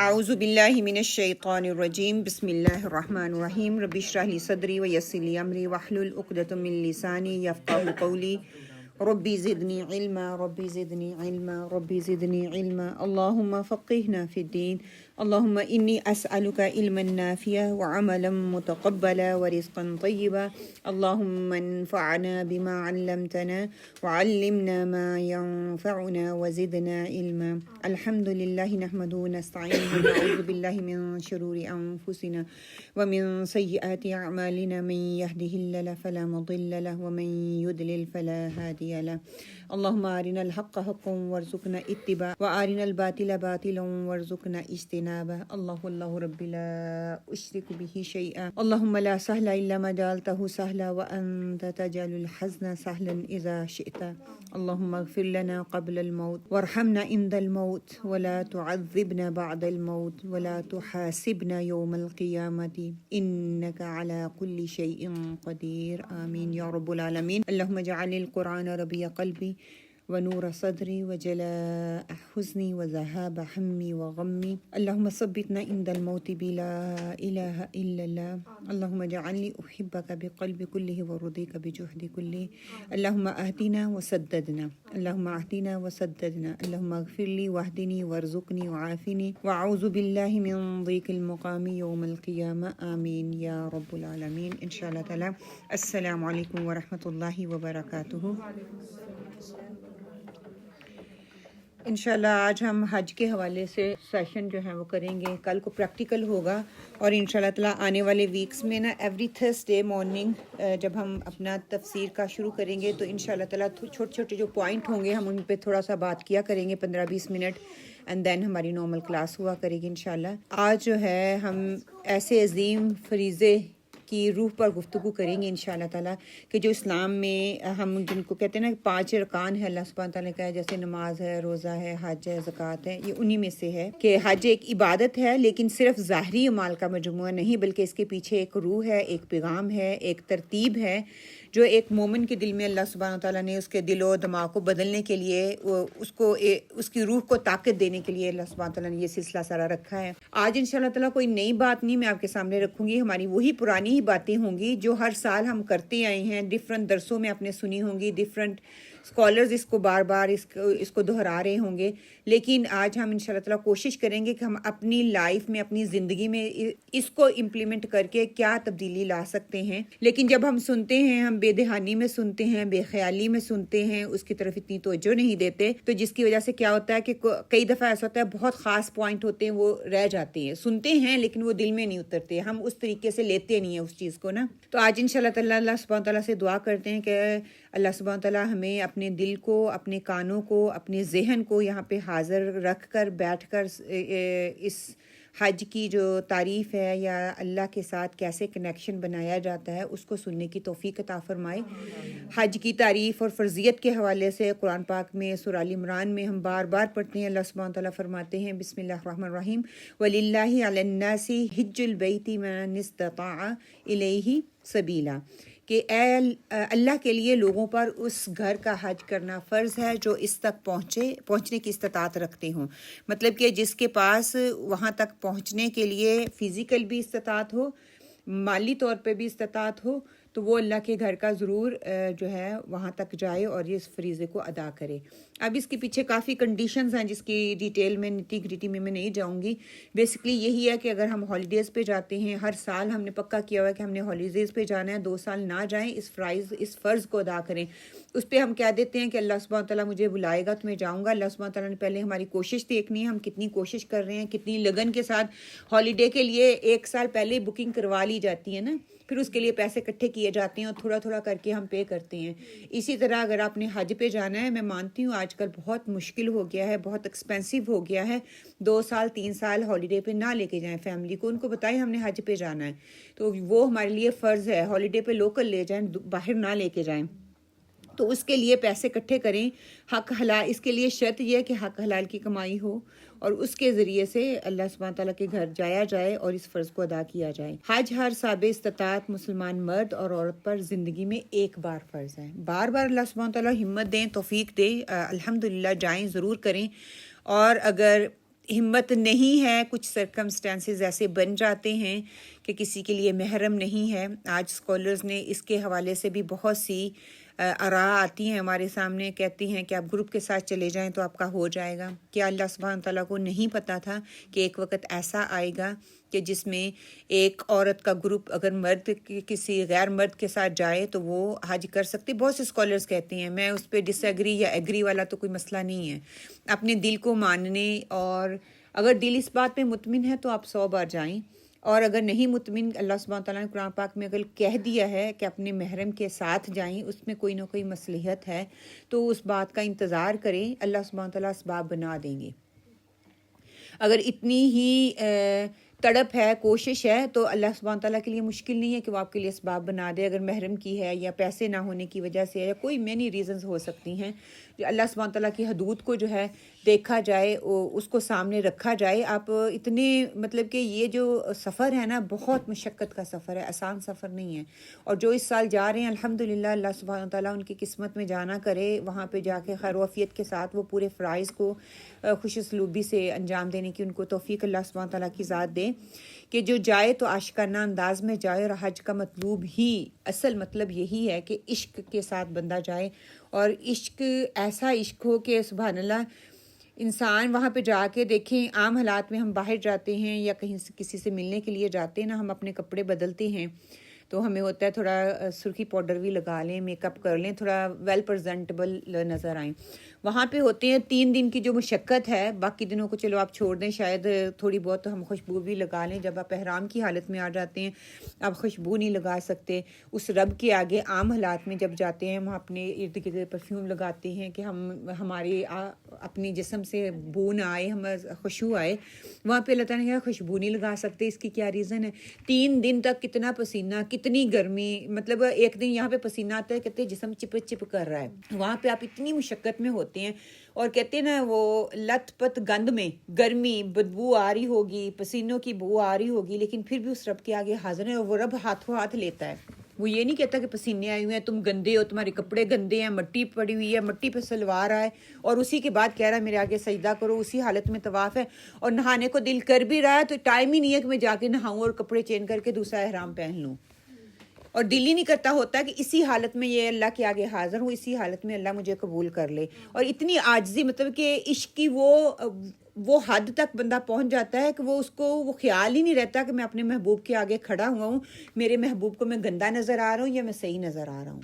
اعوذ باللہ من الشیطان الرجیم بسم اللہ الرحمن الرحیم رب اشرح لی صدری ویسر لی امری واحلل عقدۃ من لسانی یفقهوا قولی ربی زدنی علما ربی زدنی علما ربی زدنی علما اللہم فقہنا فی الدین اللہم انی اسألک علما نافعا وعملا متقبلا ورزقا طیبا اللہم انفعنا بما علمتنا وعلمنا ما ينفعنا وزدنا علما الحمد للہ نحمدہ ونستعینہ ونعوذ باللہ من شرور انفسنا ومن سیئات اعمالنا من یهده اللہ فلا مضل له ومن یضلل فلا ہادی له اللہم ارنا الحق حقا وارزقنا اتباعہ وارنا الباطل باطلا وارزقنا اجتنابہ اللہ رب لا اشرک به شیئا اللہم لا سهل الا ما جعلته سهلا وانت تجعل الحزن سهلا اذا شئت اللہم اغفر لنا قبل الموت وارحمنا عند الموت ولا تعذبنا بعد الموت ولا تحاسبنا يوم القيامة انك على كل شيء قدير آمین یا رب العالمین اللہم اجعل القرآن ربیع قلبی ونور صدری وجلاء حزنی وذهاب حمی وغمی اللہم ثبتنا عند الموت بلا الہ الا اللہ اللہم اجعلنی احبک بقلب کلہ ورضیک بجہد کلہ اللہم اہدنا وسددنا اللہم اہدنا وسددنا اللہم اغفر لی واہدنی وارزقنی وعافنی واعوذ باللہ من ضیق المقام یوم القیامہ آمین یا رب العالمین انشاءاللہ تعالی۔ السلام علیکم ورحمۃ اللہ وبرکاتہ۔ انشاءاللہ آج ہم حج کے حوالے سے سیشن جو ہے وہ کریں گے، کل کو پریکٹیکل ہوگا اور انشاءاللہ تعالیٰ آنے والے ویکس میں نا ایوری تھرسڈے مارننگ جب ہم اپنا تفسیر کا شروع کریں گے تو انشاءاللہ تعالیٰ چھوٹے چھوٹے جو پوائنٹ ہوں گے ہم ان پہ تھوڑا سا بات کیا کریں گے 15-20 منٹ، اینڈ دین ہماری نارمل کلاس ہوا کرے گی انشاءاللہ۔ آج جو ہے ہم ایسے عظیم فریضے کی روح پر گفتگو کریں گے انشاءاللہ تعالیٰ کہ جو اسلام میں ہم جن کو کہتے ہیں نا 5 ارکان ہے اللہ سبحانہ تعالیٰ کا ہے، جیسے نماز ہے، روزہ ہے، حج ہے، زکوٰۃ ہے، یہ انہی میں سے ہے کہ حج ایک عبادت ہے لیکن صرف ظاہری اعمال کا مجموعہ نہیں بلکہ اس کے پیچھے ایک روح ہے، ایک پیغام ہے، ایک ترتیب ہے جو ایک مومن کے دل میں اللہ سبحانہ تعالیٰ نے اس کے دل و دماغ کو بدلنے کے لیے اس کی روح کو طاقت دینے کے لیے اللہ سبحانہ تعالیٰ نے یہ سلسلہ سارا رکھا ہے۔ آج انشاءاللہ تعالیٰ کوئی نئی بات نہیں میں آپ کے سامنے رکھوں گی، ہماری وہی پرانی ہی باتیں ہوں گی جو ہر سال ہم کرتے آئے ہیں، ڈفرینٹ درسوں میں آپ نے سنی ہوں گی، ڈفرینٹ اسکالرز اس کو بار بار اس کو دہرا رہے ہوں گے، لیکن آج ہم انشاءاللہ تعالیٰ کوشش کریں گے کہ ہم اپنی لائف میں، اپنی زندگی میں اس کو امپلیمنٹ کر کے کیا تبدیلی لا سکتے ہیں۔ لیکن جب ہم سنتے ہیں، ہم بے دہانی میں سنتے ہیں، بے خیالی میں سنتے ہیں، اس کی طرف اتنی توجہ نہیں دیتے، تو جس کی وجہ سے کیا ہوتا ہے کہ کئی دفعہ ایسا ہوتا ہے بہت خاص پوائنٹ ہوتے ہیں وہ رہ جاتے ہیں، سنتے ہیں لیکن وہ دل میں نہیں اترتے، ہم اس طریقے سے لیتے نہیں ہیں اس چیز کو نا۔ تو آج انشاءاللہ تعالیٰ اللہ سبحانہ تعالیٰ سے دعا کرتے ہیں کہ اللہ سبحانہ تعالیٰ ہمیں اپنے دل کو، اپنے کانوں کو، اپنے ذہن کو یہاں پہ حاضر رکھ کر بیٹھ کر اس حج کی جو تعریف ہے یا اللہ کے ساتھ کیسے کنیکشن بنایا جاتا ہے اس کو سننے کی توفیق عطا فرمائے۔ حج کی تعریف اور فرضیت کے حوالے سے قرآن پاک میں سورہ آل عمران میں ہم بار بار پڑھتے ہیں، اللہ سبحانہ تعالیٰ فرماتے ہیں بسم اللہ الرحمن الرحیم وَلِلَّهِ عَلَى النَّاسِ حِجُّ الْبَيْتِ مَنِ اسْتَطَاعَ إِلَيْهِ سَبِيلًا، کہ اے اللہ کے لیے لوگوں پر اس گھر کا حج کرنا فرض ہے جو اس تک پہنچنے کی استطاعت رکھتے ہوں، مطلب کہ جس کے پاس وہاں تک پہنچنے کے لیے فزیکل بھی استطاعت ہو، مالی طور پہ بھی استطاعت ہو، تو وہ اللہ کے گھر کا ضرور جو ہے وہاں تک جائے اور اس فریضے کو ادا کرے۔ اب اس کے پیچھے کافی کنڈیشنز ہیں جس کی ڈیٹیل میں نٹی گریٹی میں نہیں جاؤں گی، بیسکلی یہی ہے کہ اگر ہم ہالیڈیز پہ جاتے ہیں، ہر سال ہم نے پکا کیا ہوا ہے کہ ہم نے ہالیڈیز پہ جانا ہے، 2 سال نہ جائیں، اس فرض کو ادا کریں۔ اس پہ ہم کہہ دیتے ہیں کہ اللہ سبحانہ تعالیٰ مجھے بلائے گا تو میں جاؤں گا، اللہ سبحانہ تعالیٰ نے پہلے ہماری کوشش دیکھنی ہے، ہم کتنی کوشش کر رہے ہیں، کتنی لگن کے ساتھ ہالیڈے کے لیے 1 سال پہلے بکنگ کروا لی جاتی ہے نا، پھر اس کے لیے پیسے اکٹھے کیے جاتے ہیں اور تھوڑا تھوڑا کر کے ہم پے کرتے ہیں۔ اسی طرح اگر آپ نے حج پہ جانا ہے، میں مانتی ہوں آج کل بہت مشکل ہو گیا ہے، بہت ایکسپینسو ہو گیا ہے، 2 سال 3 سال ہالیڈے پہ نہ لے کے جائیں فیملی کو، ان کو بتائیں ہم نے حج پہ جانا ہے تو وہ ہمارے لیے فرض ہے، ہالیڈے پہ لوکل لے جائیں، باہر نہ لے کے جائیں۔ تو اس کے لیے پیسے اکٹھے کریں، حق حلال، اس کے لیے شرط یہ ہے کہ حق حلال کی کمائی ہو اور اس کے ذریعے سے اللہ سبحانہ تعالیٰ کے گھر جایا جائے اور اس فرض کو ادا کیا جائے۔ حج ہر صاحب استطاعت مسلمان مرد اور عورت پر زندگی میں ایک بار فرض ہے۔ بار بار اللہ سبحانہ تعالیٰ ہمت دیں، توفیق دیں، الحمدللہ جائیں، ضرور کریں۔ اور اگر ہمت نہیں ہے، کچھ سرکمسٹانسز ایسے بن جاتے ہیں کہ کسی کے لیے محرم نہیں ہے. آج اسکالرز نے اس کے حوالے سے بھی بہت سی آراء آتی ہیں ہمارے سامنے، کہتی ہیں کہ آپ گروپ کے ساتھ چلے جائیں تو آپ کا ہو جائے گا. کیا اللہ سبحانہ تعالیٰ کو نہیں پتہ تھا کہ ایک وقت ایسا آئے گا کہ جس میں ایک عورت کا گروپ اگر مرد کسی غیر مرد کے ساتھ جائے تو وہ حج کر سکتے؟ بہت سے اسکالرز کہتے ہیں، میں اس پہ ڈس ایگری یا ایگری والا تو کوئی مسئلہ نہیں ہے. اپنے دل کو ماننے، اور اگر دل اس بات پہ مطمئن ہے تو آپ 100 بار جائیں، اور اگر نہیں مطمئن، اللہ سبحانہ تعالیٰ نے قرآن پاک میں اگر کہہ دیا ہے کہ اپنے محرم کے ساتھ جائیں، اس میں کوئی نہ کوئی مصلحت ہے تو اس بات کا انتظار کریں، اللہ سبحانہ تعالیٰ اسباب بنا دیں گے. اگر اتنی ہی تڑپ ہے، کوشش ہے، تو اللہ سبحانہ تعالیٰ کے لیے مشکل نہیں ہے کہ وہ آپ کے لیے اسباب بنا دے. اگر محرم کی ہے یا پیسے نہ ہونے کی وجہ سے ہے یا کوئی مینی ریزنز ہو سکتی ہیں، اللہ سبحانہ تعالیٰ کی حدود کو جو ہے دیکھا جائے، اس کو سامنے رکھا جائے. آپ اتنے مطلب کہ یہ جو سفر ہے نا، بہت مشقت کا سفر ہے، آسان سفر نہیں ہے. اور جو اس سال جا رہے ہیں الحمدللہ، اللہ سبحانہ تعالیٰ ان کی قسمت میں جانا کرے، وہاں پہ جا کے خیر و عافیت کے ساتھ وہ پورے فرائض کو خوش اسلوبی سے انجام دینے کی ان کو توفیق اللہ سبحانہ تعالیٰ کی ذات دے. کہ جو جائے تو عاشقانہ انداز میں جائے، اور حج کا مطلوب ہی، اصل مطلب یہی ہے کہ عشق کے ساتھ بندہ جائے، اور عشق ایسا عشق ہو کہ سبحان اللہ انسان وہاں پہ جا کے دیکھیں. عام حالات میں ہم باہر جاتے ہیں یا کہیں سے کسی سے ملنے کے لیے جاتے ہیں نا، ہم اپنے کپڑے بدلتے ہیں تو ہمیں ہوتا ہے تھوڑا سرخی پاؤڈر بھی لگا لیں، میک اپ کر لیں، تھوڑا ویل پریزنٹیبل نظر آئیں. وہاں پہ ہوتے ہیں 3 دن کی جو مشقت ہے، باقی دنوں کو چلو آپ چھوڑ دیں، شاید تھوڑی بہت ہم خوشبو بھی لگا لیں. جب آپ احرام کی حالت میں آ جاتے ہیں آپ خوشبو نہیں لگا سکتے. اس رب کے آگے عام حالات میں جب جاتے ہیں، ہم اپنے ارد گرد پرفیوم لگاتے ہیں کہ ہمارے اپنی جسم سے بو نہ آئے، ہم خوشبو آئے. وہاں پہ اللہ تعالیٰ نے کہا خوشبو نہیں لگا سکتے. اس کی کیا ریزن ہے؟ 3 دن تک کتنا پسینہ، کتنی گرمی، مطلب ایک دن یہاں پہ پسینہ آتا ہے، کہتے ہیں جسم چپ چپ کر رہا ہے. وہاں پہ آپ اتنی مشقت میں ہوتے ہیں، اور کہتے ہیں نا وہ لت پت گند میں گرمی، بدبو آ رہی ہوگی، پسینوں کی بو آ رہی ہوگی، لیکن پھر بھی اس رب کے آگے حاضر ہے، اور وہ رب ہاتھوں ہاتھ لیتا ہے. وہ یہ نہیں کہتا کہ پسینے آئے ہوئے ہیں، تم گندے ہو، تمہارے کپڑے گندے ہیں، مٹی پڑی ہوئی ہے، مٹی پہ سلوار آئے، اور اسی کے بعد کہہ رہا ہے میرے آگے سجدہ کرو. اسی حالت میں طواف ہے، اور نہانے کو دل کر بھی رہا ہے تو ٹائم ہی نہیں ہے کہ میں جا کے نہاؤں اور کپڑے چینج کر کے دوسرا احرام پہن لوں. اور دل ہی نہیں کرتا ہوتا کہ اسی حالت میں یہ اللہ کے آگے حاضر ہوں، اسی حالت میں اللہ مجھے قبول کر لے. اور اتنی عاجزی، مطلب کہ عشق کی وہ حد تک بندہ پہنچ جاتا ہے کہ وہ خیال ہی نہیں رہتا کہ میں اپنے محبوب کے آگے کھڑا ہوا ہوں، میرے محبوب کو میں گندا نظر آ رہا ہوں یا میں صحیح نظر آ رہا ہوں.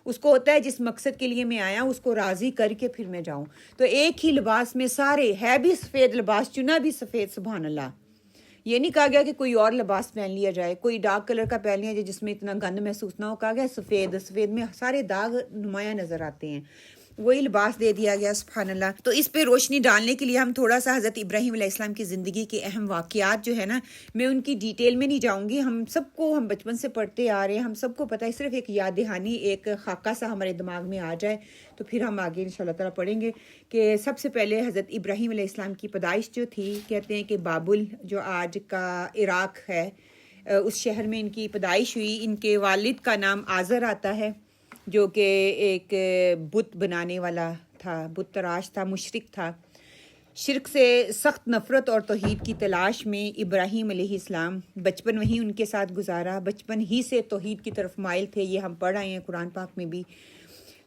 اس کو ہوتا ہے جس مقصد کے لیے میں آیا ہوں اس کو راضی کر کے پھر میں جاؤں. تو ایک ہی لباس میں سارے، ہے بھی سفید لباس، چنا بھی سفید، سبحان اللہ. یہ نہیں کہا گیا کہ کوئی اور لباس پہن لیا جائے، کوئی ڈارک کلر کا پہن لیا جائے جس میں اتنا گند محسوس نہ ہو. کہا گیا سفید، سفید میں سارے داغ نمایاں نظر آتے ہیں، وہی لباس دے دیا گیا. سبحان اللہ. تو اس پہ روشنی ڈالنے کے لیے ہم تھوڑا سا حضرت ابراہیم علیہ السلام کی زندگی کے اہم واقعات جو ہے نا، میں ان کی ڈیٹیل میں نہیں جاؤں گی. ہم سب کو، ہم بچپن سے پڑھتے آ رہے ہیں، ہم سب کو پتہ ہے. صرف ایک یاد دہانی، ایک خاکہ سا ہمارے دماغ میں آ جائے تو پھر ہم آگے انشاءاللہ تعالیٰ پڑھیں گے. کہ سب سے پہلے حضرت ابراہیم علیہ السلام کی پیدائش جو تھی، کہتے ہیں کہ بابل جو آج کا عراق ہے، اس شہر میں ان کی پیدائش ہوئی. ان کے والد کا نام آزر آتا ہے، جو کہ ایک بت بنانے والا تھا، بت تراش تھا، مشرک تھا. شرک سے سخت نفرت اور توحید کی تلاش میں ابراہیم علیہ السلام بچپن وہیں ان کے ساتھ گزارا. بچپن ہی سے توحید کی طرف مائل تھے. یہ ہم پڑھ آئے ہیں قرآن پاک میں بھی.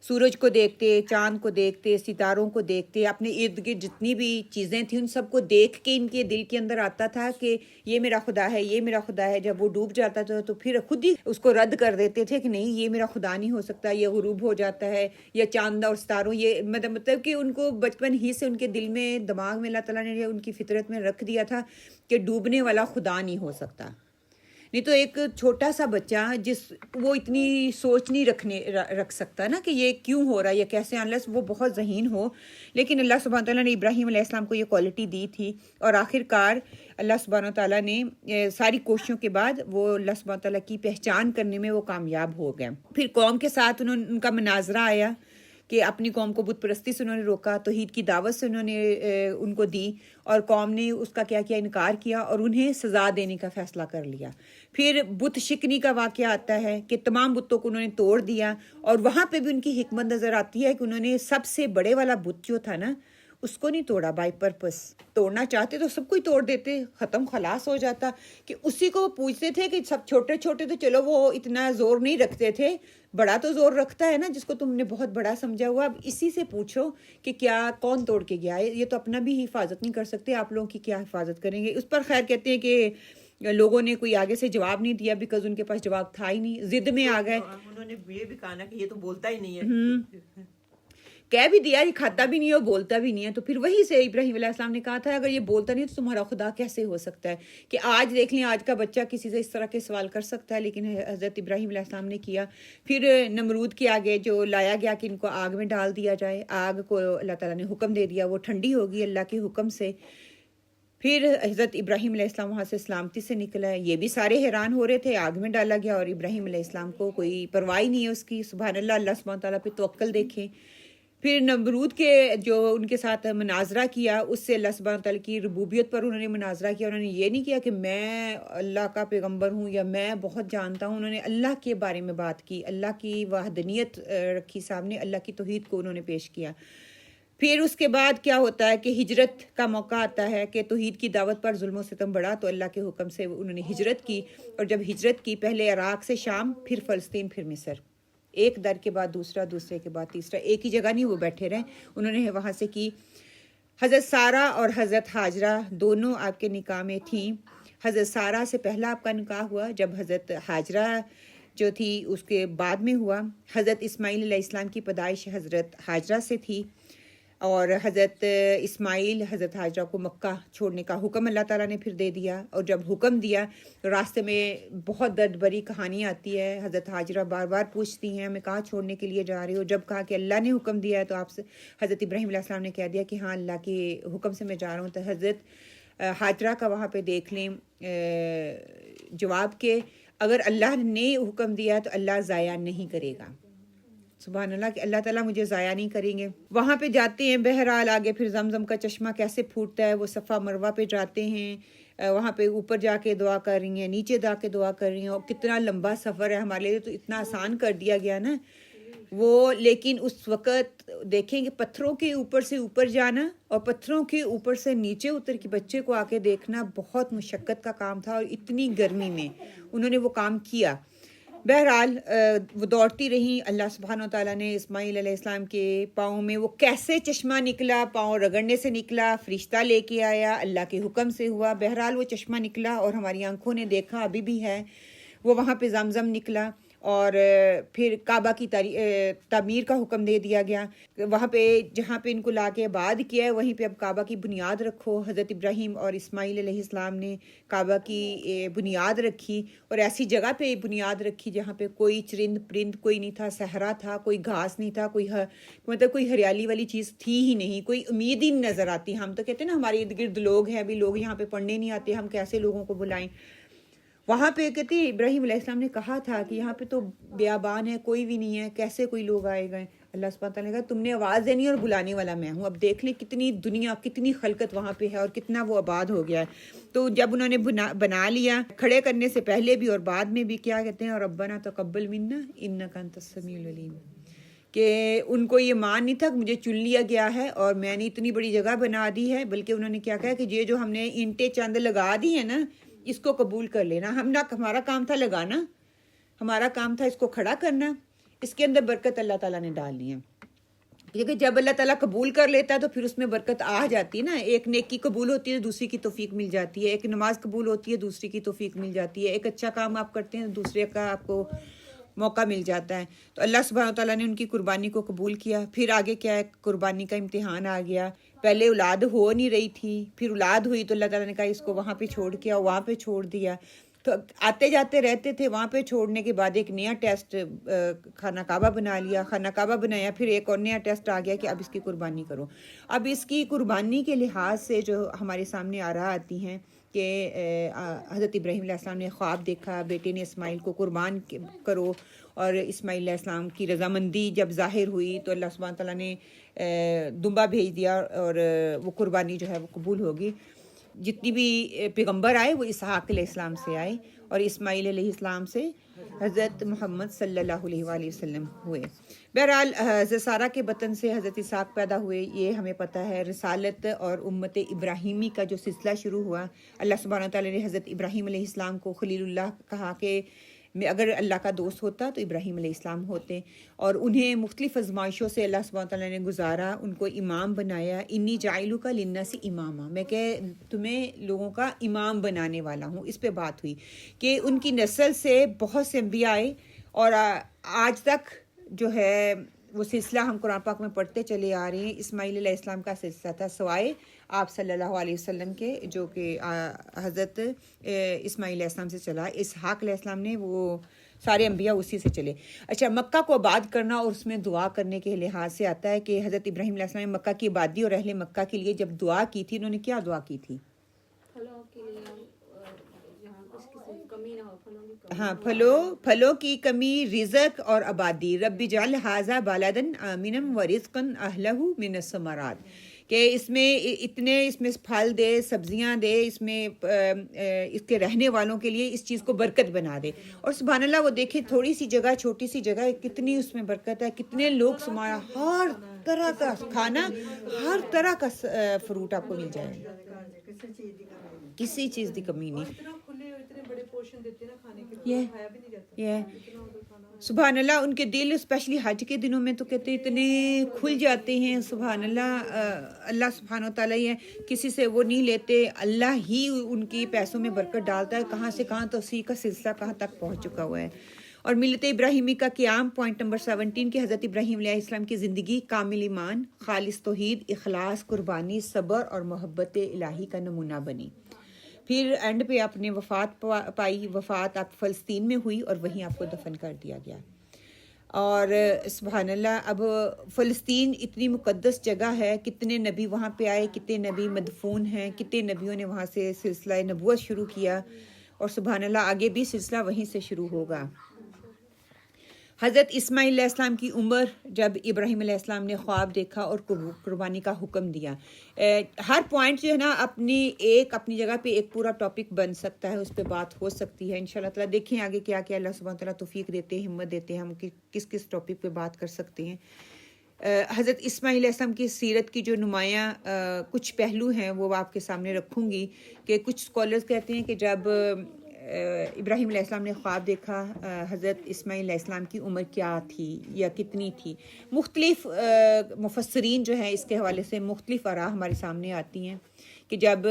سورج کو دیکھتے، چاند کو دیکھتے، ستاروں کو دیکھتے، اپنے ارد گرد جتنی بھی چیزیں تھیں ان سب کو دیکھ کے ان کے دل کے اندر آتا تھا کہ یہ میرا خدا ہے، یہ میرا خدا ہے. جب وہ ڈوب جاتا تھا تو پھر خود ہی اس کو رد کر دیتے تھے کہ نہیں، یہ میرا خدا نہیں ہو سکتا، یہ غروب ہو جاتا ہے، یا چاند اور ستاروں. یہ مطلب کہ ان کو بچپن ہی سے ان کے دل میں، دماغ میں اللہ تعالیٰ نے ان کی فطرت میں رکھ دیا تھا کہ ڈوبنے والا خدا نہیں ہو سکتا. نہیں تو ایک چھوٹا سا بچہ وہ اتنی سوچ نہیں رکھ سکتا نا کہ یہ کیوں ہو رہا ہے، یہ کیسے، انلیس وہ بہت ذہین ہو. لیکن اللہ سبحانہ تعالیٰ نے ابراہیم علیہ السلام کو یہ کوالٹی دی تھی، اور آخر کار اللہ سبحانہ تعالیٰ نے ساری کوششوں کے بعد وہ اللہ سبحانہ تعالیٰ کی پہچان کرنے میں وہ کامیاب ہو گئے. پھر قوم کے ساتھ ان کا مناظرہ آیا کہ اپنی قوم کو بت پرستی سے انہوں نے روکا، توحید کی دعوت سے انہوں نے ان کو دی، اور قوم نے اس کا کیا انکار کیا اور انہیں سزا دینے کا فیصلہ کر لیا. پھر بت شکنی کا واقعہ آتا ہے کہ تمام بتوں کو انہوں نے توڑ دیا، اور وہاں پہ بھی ان کی حکمت نظر آتی ہے کہ انہوں نے سب سے بڑے والا بت جو تھا نا، اس کو نہیں توڑا بائی پرپس. توڑنا چاہتے تو سب کوئی توڑ دیتے, ختم خلاص ہو جاتا. کہ اسی کو پوچھتے تھے کہ سب چھوٹے چھوٹے تو چلو وہ اتنا زور نہیں رکھتے تھے, بڑا تو زور رکھتا ہے نا جس کو تم نے بہت بڑا سمجھا ہوا. اب اسی سے پوچھو کہ کیا کون توڑ کے گیا ہے, یہ تو اپنا بھی حفاظت نہیں کر سکتے, آپ لوگوں کی کیا حفاظت کریں گے. اس پر خیر کہتے ہیں کہ لوگوں نے کوئی آگے سے جواب نہیں دیا بیکاز ان کے پاس جواب تھا ہی نہیں, ضد میں آ گئے. انہوں نے یہ بھی کہا نا کہ یہ تو بولتا ہی نہیں ہے, کہہ بھی دیا یہ کھاتا بھی نہیں ہے اور بولتا بھی نہیں ہے. تو پھر وہی سے ابراہیم علیہ السلام نے کہا تھا اگر یہ بولتا نہیں تو تمہارا خدا کیسے ہو سکتا ہے. کہ آج دیکھ لیں آج کا بچہ کسی سے اس طرح کے سوال کر سکتا ہے, لیکن حضرت ابراہیم علیہ السلام نے کیا. پھر نمرود کے آگے جو لایا گیا کہ ان کو آگ میں ڈال دیا جائے, آگ کو اللہ تعالیٰ نے حکم دے دیا, وہ ٹھنڈی ہوگی اللہ کے حکم سے. پھر حضرت ابراہیم علیہ السلام وہاں سے سلامتی سے نکلا ہے. یہ بھی سارے حیران ہو رہے تھے, آگ میں ڈالا گیا اور ابراہیم علیہ السلام کو کوئی پرواہ نہیں ہے اس کی. سبحان اللہ, اللہ سبحانہ تعالیٰ پہ توکل دیکھیں. پھر نمرود کے جو ان کے ساتھ مناظرہ کیا اس سے اللہ سبحانہ تعالیٰ کی ربوبیت پر انہوں نے مناظرہ کیا. انہوں نے یہ نہیں کیا کہ میں اللہ کا پیغمبر ہوں یا میں بہت جانتا ہوں, انہوں نے اللہ کے بارے میں بات کی, اللہ کی وحدانیت رکھی سامنے, اللہ کی توحید کو انہوں نے پیش کیا. پھر اس کے بعد کیا ہوتا ہے کہ ہجرت کا موقع آتا ہے کہ توحید کی دعوت پر ظلم و ستم بڑھا, تو اللہ کے حکم سے انہوں نے ہجرت کی. اور جب ہجرت کی پہلے عراق سے شام, پھر فلسطین, پھر مصر, ایک در کے بعد دوسرا, دوسرے کے بعد تیسرا, ایک ہی جگہ نہیں وہ بیٹھے رہے, انہوں نے وہاں سے کی. حضرت سارہ اور حضرت ہاجرہ دونوں آپ کے نکاح میں تھیں. حضرت سارہ سے پہلا آپ کا نکاح ہوا, جب حضرت ہاجرہ جو تھی اس کے بعد میں ہوا. حضرت اسماعیل علیہ السلام کی پیدائش حضرت ہاجرہ سے تھی, اور حضرت اسماعیل حضرت ہاجرہ کو مکہ چھوڑنے کا حکم اللہ تعالیٰ نے پھر دے دیا. اور جب حکم دیا راستے میں بہت درد بری کہانی آتی ہے. حضرت ہاجرہ بار بار پوچھتی ہیں ہمیں کہاں چھوڑنے کے لیے جا رہی ہو. جب کہا کہ اللہ نے حکم دیا ہے تو آپ سے, حضرت ابراہیم علیہ السلام نے کہہ دیا کہ ہاں اللہ کے حکم سے میں جا رہا ہوں. تو حضرت ہاجرہ کا وہاں پہ دیکھ لیں جواب کہ اگر اللہ نے حکم دیا تو اللہ ضائع نہیں کرے گا. سبحان اللہ کہ اللہ تعالیٰ مجھے ضائع نہیں کریں گے. وہاں پہ جاتے ہیں, بہرحال آگے پھر زمزم کا چشمہ کیسے پھوٹتا ہے, وہ صفا مروہ پہ جاتے ہیں, وہاں پہ اوپر جا کے دعا کر رہی ہیں, نیچے جا کے دعا کر رہی ہیں. اور کتنا لمبا سفر ہے, ہمارے لیے تو اتنا آسان کر دیا گیا نا وہ, لیکن اس وقت دیکھیں کہ پتھروں کے اوپر سے اوپر جانا اور پتھروں کے اوپر سے نیچے اتر کے بچے کو آ کے دیکھنا بہت مشقت کا کام تھا, اور اتنی گرمی میں انہوں نے وہ کام کیا. بہرحال وہ دوڑتی رہیں. اللہ سبحانہ وتعالیٰ نے اسماعیل علیہ السلام کے پاؤں میں وہ کیسے چشمہ نکلا, پاؤں رگڑنے سے نکلا, فرشتہ لے کے آیا, اللہ کے حکم سے ہوا. بہرحال وہ چشمہ نکلا اور ہماری آنکھوں نے دیکھا, ابھی بھی ہے وہ. وہاں پہ زمزم نکلا, اور پھر کعبہ کی تعمیر کا حکم دے دیا گیا. وہاں پہ جہاں پہ ان کو لا کے آباد کیا ہے وہیں پہ اب کعبہ کی بنیاد رکھو. حضرت ابراہیم اور اسماعیل علیہ السلام نے کعبہ کی بنیاد رکھی, اور ایسی جگہ پہ بنیاد رکھی جہاں پہ کوئی چرند پرند کوئی نہیں تھا, صحرا تھا, کوئی گھاس نہیں تھا, مطلب کوئی ہریالی والی چیز تھی ہی نہیں, کوئی امید ہی نظر آتی. ہم تو کہتے ہیں نا ہمارے ارد گرد لوگ ہیں, ابھی لوگ یہاں پہ پڑھنے نہیں آتے, ہم کیسے لوگوں کو بلائیں. وہاں پہ کہتے ابراہیم علیہ السلام نے کہا تھا کہ یہاں پہ تو بیابان ہے, کوئی بھی نہیں ہے, کیسے کوئی لوگ آئے گئے. اللہ سبحانہ تعالیٰ نے کہا تم نے آواز دینی اور بلانے والا میں ہوں. اب دیکھ لیں کتنی دنیا, کتنی خلقت وہاں پہ ہے اور کتنا وہ آباد ہو گیا ہے. تو جب انہوں نے بنا لیا, کھڑے کرنے سے پہلے بھی اور بعد میں بھی کیا کہتے ہیں, اور ربنا تقبل منا انک انت السمیع العلیم, کہ ان کو یہ مان نہیں تھا کہ مجھے چن لیا گیا ہے اور میں نے اتنی بڑی جگہ بنا دی ہے, بلکہ انہوں نے کیا کہا کہ یہ جو ہم نے اینٹیں چند لگا دی ہیں نا اس کو قبول کر لینا. ہمارا کام تھا لگانا, ہمارا کام تھا اس کو کھڑا کرنا, اس کے اندر برکت اللہ تعالیٰ نے ڈالنی ہے. کیونکہ جب اللہ تعالیٰ قبول کر لیتا ہے تو پھر اس میں برکت آ جاتی ہے نا. ایک نیکی قبول ہوتی ہے دوسری کی توفیق مل جاتی ہے, ایک نماز قبول ہوتی ہے دوسری کی توفیق مل جاتی ہے, ایک اچھا کام آپ کرتے ہیں دوسرے کا آپ کو موقع مل جاتا ہے. تو اللہ سبحانہ تعالیٰ نے ان کی قربانی کو قبول کیا. پھر آگے کیا ہے, قربانی کا امتحان آ گیا. پہلے اولاد ہو نہیں رہی تھی, پھر اولاد ہوئی تو اللہ تعالیٰ نے کہا اس کو وہاں پہ چھوڑ کے آؤ, وہاں پہ چھوڑ دیا. تو آتے جاتے رہتے تھے, وہاں پہ چھوڑنے کے بعد ایک نیا ٹیسٹ, خانہ کعبہ بنا لیا, خانہ کعبہ بنایا, پھر ایک اور نیا ٹیسٹ آ گیا کہ اب اس کی قربانی کرو. اب اس کی قربانی کے لحاظ سے جو ہمارے سامنے آ رہا آتی ہیں کہ حضرت ابراہیم علیہ السلام نے خواب دیکھا, بیٹے نے اسماعیل کو قربان کرو, اور اسماعیل علیہ السلام کی رضامندی جب ظاہر ہوئی تو اللہ سبحانہ تعالیٰ نے دمبا بھیج دیا اور وہ قربانی جو ہے وہ قبول ہوگی. جتنی بھی پیغمبر آئے وہ اسحاق علیہ السلام سے آئے اور اسماعیل علیہ السلام سے حضرت محمد صلی اللہ علیہ وآلہ وسلم ہوئے. بہرحال حضرت سارہ کے بطن سے حضرت اسحاق پیدا ہوئے، یہ ہمیں پتہ ہے. رسالت اور امت ابراہیمی کا جو سلسلہ شروع ہوا، اللہ سبحانہ تعالیٰ نے حضرت ابراہیم علیہ السلام کو خلیل اللہ کہا کہ میں اگر اللہ کا دوست ہوتا تو ابراہیم علیہ السلام ہوتے، اور انہیں مختلف آزمائشوں سے اللہ سبحانہ تعالیٰ نے گزارا، ان کو امام بنایا. انی جاعلک للناس اماما، میں کہ تمہیں لوگوں کا امام بنانے والا ہوں. اس پہ بات ہوئی کہ ان کی نسل سے بہت سے انبیاء آئے، اور آج تک جو ہے وہ سلسلہ ہم قرآن پاک میں پڑھتے چلے آ رہے ہیں. اسماعیل علیہ السلام کا سلسلہ تھا سوائے آپ صلی اللہ علیہ وسلم کے، جو کہ حضرت اسماعیل علیہ السلام سے چلا. اسحاق علیہ السلام نے وہ سارے انبیاء اسی سے چلے. اچھا، مکہ کو آباد کرنا اور اس میں دعا کرنے کے لحاظ سے آتا ہے کہ حضرت ابراہیم علیہ السلام نے مکہ کی آبادی اور اہل مکہ کے لیے جب دعا کی تھی، انہوں نے کیا دعا کی تھی؟ ہاں، پھلوں کی کمی، رزق اور آبادی. رب اجعل ھذا بلدا آمنا ورزقا اہلہ من الثمرات، کہ اس میں پھل دے، سبزیاں دے، اس میں اس کے رہنے والوں کے لیے اس چیز کو برکت بنا دے. اور سبحان اللہ، وہ دیکھیں تھوڑی سی جگہ، چھوٹی سی جگہ، کتنی اس میں برکت ہے، کتنے لوگ سمایا، ہر طرح کا کھانا، ہر طرح کا فروٹ آپ کو مل جائے گا، کسی چیز کی کمی نہیں. سبحان اللہ، ان کے دل اسپیشلی حج کے دنوں میں تو کہتے اتنے کھل جاتے ہیں. سبحان اللہ، اللہ سبحانہ و تعالیٰ یہ کسی سے وہ نہیں لیتے، اللہ ہی ان کی پیسوں میں برکت ڈالتا ہے. کہاں سے کہاں توسیع کا سلسلہ کہاں تک پہنچ چکا ہوا ہے. اور ملت ابراہیمی کا قیام، پوائنٹ نمبر 17، کہ حضرت ابراہیم علیہ السلام کی زندگی کامل ایمان، خالص توحید، اخلاص، قربانی، صبر اور محبت الہی کا نمونہ بنی. پھر اینڈ پہ آپ نے وفات پائی. وفات آپ فلسطین میں ہوئی اور وہیں آپ کو دفن کر دیا گیا. اور سبحان اللہ، اب فلسطین اتنی مقدس جگہ ہے، کتنے نبی وہاں پہ آئے، کتنے نبی مدفون ہیں، کتنے نبیوں نے وہاں سے سلسلہ نبوت شروع کیا، اور سبحان اللہ آگے بھی سلسلہ وہیں سے شروع ہوگا. حضرت اسماعیل علیہ السلام کی عمر، جب ابراہیم علیہ السلام نے خواب دیکھا اور قربانی کا حکم دیا. ہر پوائنٹ جو ہے نا اپنی جگہ پہ ایک پورا ٹاپک بن سکتا ہے، اس پہ بات ہو سکتی ہے انشاءاللہ تعالیٰ. دیکھیں آگے کیا کیا اللہ سبحانہ تعالیٰ توفیق دیتے ہیں، ہمت دیتے ہیں، ہم کس ٹاپک پہ بات کر سکتے ہیں. حضرت اسماعیل علیہ السلام کی سیرت کی جو نمایاں کچھ پہلو ہیں وہ آپ کے سامنے رکھوں گی. کہ کچھ اسکالرز کہتے ہیں کہ جب ابراہیم علیہ السلام نے خواب دیکھا، حضرت اسماعیل علیہ السلام کی عمر کیا تھی یا کتنی تھی. مختلف مفسرین جو ہیں اس کے حوالے سے مختلف آراء ہمارے سامنے آتی ہیں کہ جب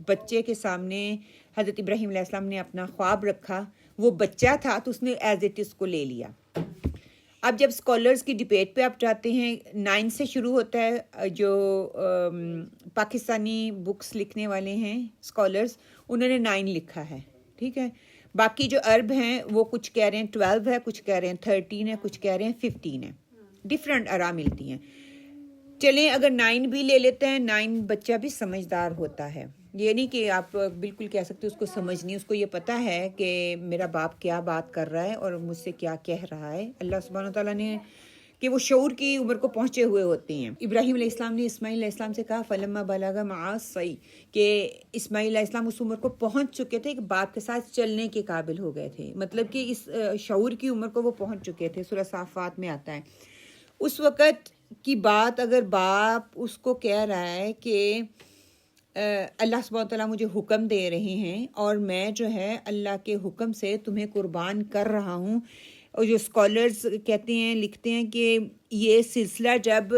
بچے کے سامنے حضرت ابراہیم علیہ السلام نے اپنا خواب رکھا، وہ بچہ تھا تو اس نے ایز اٹ از کو لے لیا. اب جب اسکالرز کی ڈبیٹ پہ آپ جاتے ہیں، 9 سے شروع ہوتا ہے. جو پاکستانی بکس لکھنے والے ہیں اسکالرز، انہوں نے 9 لکھا ہے، ٹھیک ہے. باقی جو عرب ہیں وہ کچھ کہہ رہے ہیں 12 ہے، کچھ کہہ رہے ہیں 13 ہے، کچھ کہہ رہے ہیں 15 ہے. ڈفرینٹ آراء ملتی ہیں. چلیں اگر 9 بھی لے لیتے ہیں، 9 بچہ بھی سمجھدار ہوتا ہے. یہ نہیں کہ آپ بالکل کہہ سکتے اس کو سمجھ نہیں، اس کو یہ پتہ ہے کہ میرا باپ کیا بات کر رہا ہے اور مجھ سے کیا کہہ رہا ہے. اللہ سبحانہ تعالیٰ نے کہ وہ شعور کی عمر کو پہنچے ہوئے ہوتے ہیں. ابراہیم علیہ السلام نے اسماعیل علیہ السلام سے کہا فلما بلغ معه السعی، کہ اسماعیل علیہ السلام اس عمر کو پہنچ چکے تھے کہ باپ کے ساتھ چلنے کے قابل ہو گئے تھے. مطلب کہ اس شعور کی عمر کو وہ پہنچ چکے تھے. سورہ صافات میں آتا ہے. اس وقت کی بات اگر باپ اس کو کہہ رہا ہے کہ اللہ سبحانہ تعالیٰ مجھے حکم دے رہے ہیں اور میں جو ہے اللہ کے حکم سے تمہیں قربان کر رہا ہوں. اور جو اسکالرز کہتے ہیں، لکھتے ہیں کہ یہ سلسلہ جب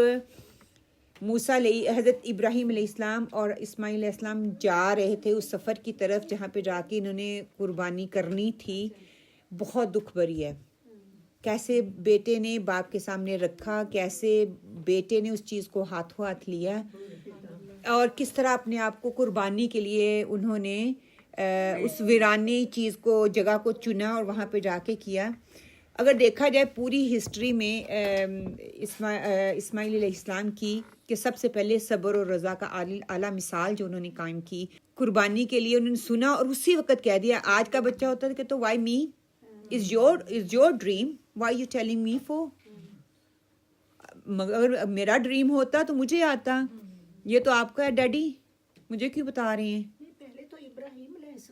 حضرت ابراہیم علیہ السلام اور اسماعیل علیہ السلام جا رہے تھے اس سفر کی طرف جہاں پہ جا کے انہوں نے قربانی کرنی تھی، بہت دکھ بھری ہے. کیسے بیٹے نے باپ کے سامنے رکھا، کیسے بیٹے نے اس چیز کو ہاتھوں ہاتھ لیا، اور کس طرح اپنے آپ کو قربانی کے لیے انہوں نے اس ویرانی چیز کو، جگہ کو چنا اور وہاں پہ جا کے کیا. اگر دیکھا جائے پوری ہسٹری میں اسماعیل علیہ السلام کی، کہ سب سے پہلے صبر اور رضا کا اعلیٰ مثال جو انہوں نے قائم کی قربانی کے لیے. انہوں نے سنا اور اسی وقت کہہ دیا. آج کا بچہ ہوتا ہے کہ تو why me, is your dream, why you telling me for. مگر میرا ڈریم ہوتا تو مجھے آتا، یہ تو آپ کا ہے ڈیڈی، مجھے کیوں بتا رہے ہیں.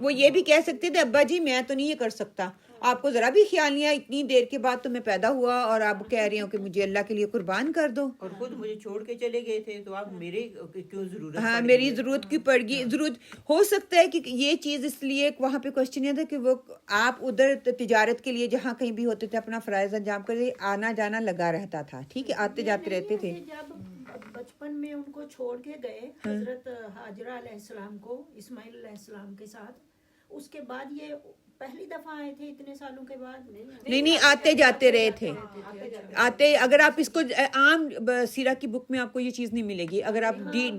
وہ یہ بھی کہہ سکتے تھے ابا جی میں تو نہیں یہ کر سکتا, آپ کو ذرا بھی خیال نہیں آیا اتنی دیر کے بعد تو میں پیدا ہوا اور آپ کہہ رہے ہو کہ مجھے اللہ کے لیے قربان کر دو. اور خود مجھے چھوڑ کے چلے گئے تھے, تو آپ میرے کیوں ضرورت ہاں پڑ میری گئی؟ ضرورت کی پڑ گئی. ضرورت ہو سکتا ہے کہ یہ چیز اس لیے وہاں پہ کوشچن یہ تھا کہ وہ آپ ادھر تجارت کے لیے جہاں کہیں بھی ہوتے تھے اپنا فرائض انجام کر آنا جانا لگا رہتا تھا, ٹھیک ہے, آتے جاتے رہتے تھے. جب بچپن میں ان کو چھوڑ کے گئے حضرت حاجرہ علیہ السلام کو اسماعیل علیہ السلام کے ساتھ, اس کے بعد یہ پہلی دفعہ آئے تھے اتنے سالوں کے بعد؟ نہیں آتے جاتے رہے تھے, آتے. اگر آپ اس کو عام سیرہ کی بک میں آپ کو یہ چیز نہیں ملے گی, اگر آپ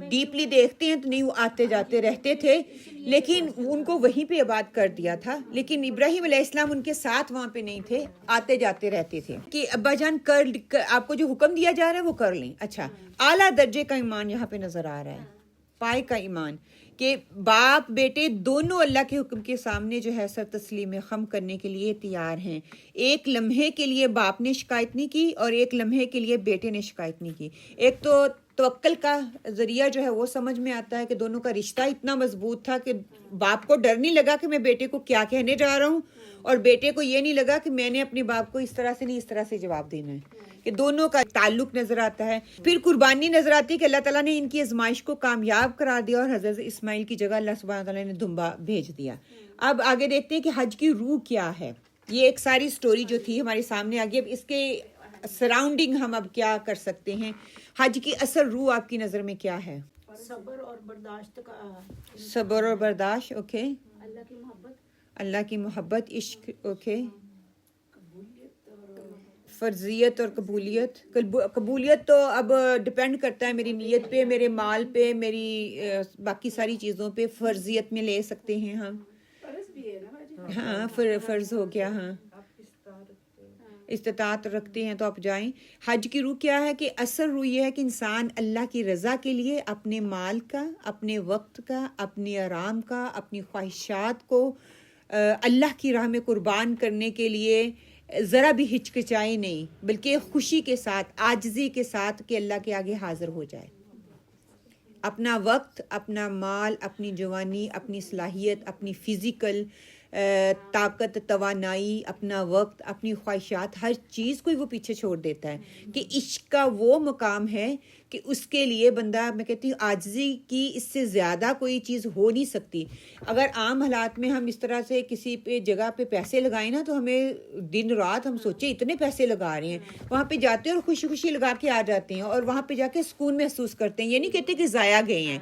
ڈیپلی دیکھتے ہیں تو نہیں, وہ آتے جاتے رہتے تھے, لیکن ان کو وہیں پہ آباد کر دیا تھا. لیکن ابراہیم علیہ السلام ان کے ساتھ وہاں پہ نہیں تھے, آتے جاتے رہتے تھے کہ ابا جان آپ کو جو حکم دیا جا رہا ہے وہ کر لیں. اچھا, اعلیٰ درجے کا ایمان یہاں پہ نظر آ رہا ہے, پائے کا ایمان, کہ باپ بیٹے دونوں اللہ کے حکم کے سامنے جو ہے سر تسلیم خم کرنے کے لیے تیار ہیں. ایک لمحے کے لیے باپ نے شکایت نہیں کی اور ایک لمحے کے لیے بیٹے نے شکایت نہیں کی. ایک تو توکل کا ذریعہ جو ہے وہ سمجھ میں آتا ہے کہ دونوں کا رشتہ اتنا مضبوط تھا کہ باپ کو ڈر نہیں لگا کہ میں بیٹے کو کیا کہنے جا رہا ہوں, اور بیٹے کو یہ نہیں لگا کہ میں نے اپنے باپ کو اس طرح سے نہیں اس طرح سے جواب دینا ہے, کہ دونوں کا تعلق نظر آتا ہے. پھر قربانی نظر آتی ہے کہ اللہ تعالیٰ نے ان کی آزمائش کو کامیاب قرار دیا اور حضرت اسماعیل کی جگہ اللہ سبحانہ تعالیٰ نے دمبا بھیج دیا. اب آگے دیکھتے ہیں کہ حج کی روح کیا ہے. یہ ایک ساری سٹوری جو تھی ہمارے سامنے آ گئی. اب اس کے سراؤنڈنگ ہم اب کیا کر سکتے ہیں, حج کی اصل روح آپ کی نظر میں کیا ہے؟ صبر اور برداشت کا, صبر اور برداشت, اوکے, اللہ کی محبت, اللہ کی محبت, عشق, اوکے, فرضیت اور قبولیت. قبولیت تو اب ڈپینڈ کرتا ہے میری نیت پہ, میرے مال پہ, میری باقی ساری چیزوں پہ. فرضیت میں لے سکتے ہیں ہم, ہاں فرض ہو گیا, ہاں استطاعت رکھتے ہیں تو آپ جائیں. حج کی روح کیا ہے کہ اصل روح یہ ہے کہ انسان اللہ کی رضا کے لیے اپنے مال کا, اپنے وقت کا, اپنے آرام کا, اپنی خواہشات کو اللہ کی راہ میں قربان کرنے کے لیے ذرا بھی ہچکچائے نہیں, بلکہ خوشی کے ساتھ, عاجزی کے ساتھ کہ اللہ کے آگے حاضر ہو جائے. اپنا وقت, اپنا مال, اپنی جوانی, اپنی صلاحیت, اپنی فزیکل طاقت, توانائی, اپنا وقت, اپنی خواہشات, ہر چیز کو وہ پیچھے چھوڑ دیتا ہے. کہ عشق کا وہ مقام ہے کہ اس کے لیے بندہ, میں کہتی ہوں عاجزی کی اس سے زیادہ کوئی چیز ہو نہیں سکتی. اگر عام حالات میں ہم اس طرح سے کسی پہ جگہ پہ پیسے لگائیں نا, تو ہمیں دن رات ہم سوچے اتنے پیسے لگا رہے ہیں, وہاں پہ جاتے ہیں اور خوشی خوشی لگا کے آ جاتے ہیں, اور وہاں پہ جا کے سکون محسوس کرتے ہیں. یہ نہیں کہتے کہ ضائع گئے ہیں,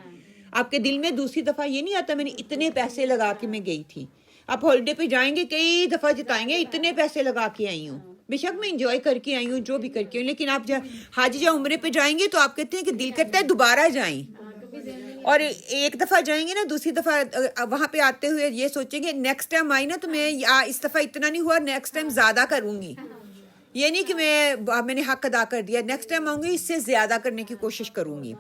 آپ کے دل میں دوسری دفعہ یہ نہیں آتا میں نے اتنے پیسے لگا کے میں گئی تھی. آپ ہالیڈے پہ جائیں گے کئی دفعہ جتائیں گے اتنے پیسے لگا کے آئی ہوں, بے شک میں انجوائے کر کے آئی ہوں, جو بھی کر کے ہوں, لیکن آپ حج یا عمرے پہ جائیں گے تو آپ کہتے ہیں کہ دل کرتا ہے دوبارہ جائیں, اور ایک دفعہ جائیں گے نا, دوسری دفعہ وہاں پہ آتے ہوئے یہ سوچیں گے نیکسٹ ٹائم آئی نا تو میں اس دفعہ اتنا نہیں ہوا, نیکسٹ ٹائم زیادہ کروں گی. یہ نہیں کہ میں نے حق ادا کر دیا, نیکسٹ ٹائم آؤں گی اس سے زیادہ کرنے کی کوشش کروں گی.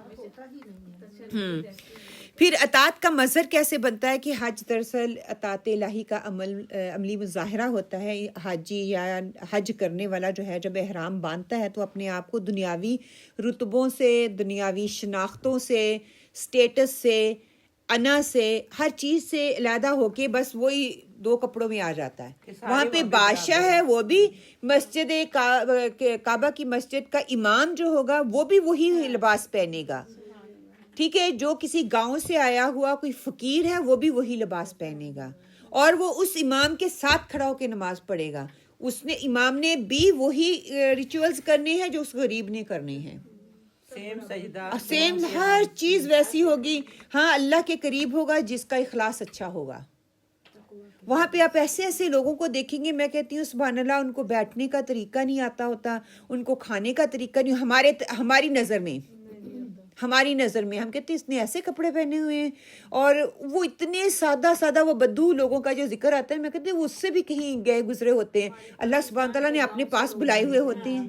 پھر اطاعت کا مظہر کیسے بنتا ہے کہ حج دراصل اطاعت الہی کا عملی مظاہرہ ہوتا ہے. حاجی یا حج کرنے والا جو ہے جب احرام باندھتا ہے تو اپنے آپ کو دنیاوی رتبوں سے, دنیاوی شناختوں سے, اسٹیٹس سے, انا سے, ہر چیز سے علیحدہ ہو کے بس وہی دو کپڑوں میں آ جاتا ہے. وہاں پہ بادشاہ ہے, وہ بھی مسجد کعبہ کی مسجد کا امام جو ہوگا وہ بھی وہی لباس پہنے گا, ٹھیک ہے. جو کسی گاؤں سے آیا ہوا کوئی فقیر ہے وہ بھی وہی لباس پہنے گا, اور وہ اس امام کے ساتھ کھڑا ہو کے نماز پڑھے گا. اس نے امام نے بھی وہی ریچولز کرنے ہیں جو اس غریب نے کرنے ہیں, سیم سجدہ, سیم ہر چیز ویسی ہوگی. ہاں اللہ کے قریب ہوگا جس کا اخلاص اچھا ہوگا. وہاں پہ آپ ایسے ایسے لوگوں کو دیکھیں گے, میں کہتی ہوں سبحان اللہ, ان کو بیٹھنے کا طریقہ نہیں آتا ہوتا, ان کو کھانے کا طریقہ نہیں. ہماری نظر میں ہم کہتے ہیں اس نے ایسے کپڑے پہنے ہوئے ہیں, اور وہ اتنے سادہ وہ بدو لوگوں کا جو ذکر آتا ہے, میں کہتی ہوں وہ اس سے بھی کہیں گئے گزرے ہوتے ہیں. اللہ سبحانہ تعالیٰ نے اپنے پاس بلائے ہوئے ہوتے ہیں.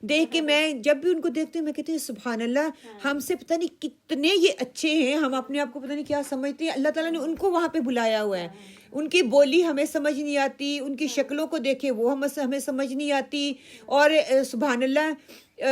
دیکھ کے میں جب بھی ان کو دیکھتی ہوں میں کہتی ہوں سبحان اللہ, ہم سے پتہ نہیں کتنے یہ اچھے ہیں, ہم اپنے آپ کو پتہ نہیں کیا سمجھتے ہیں. اللہ تعالیٰ نے ان کو وہاں پہ بلایا ہوا ہے. ان کی بولی ہمیں سمجھ نہیں آتی, ان کی شکلوں کو دیکھے وہ ہمیں سمجھ نہیں آتی, اور سبحان اللہ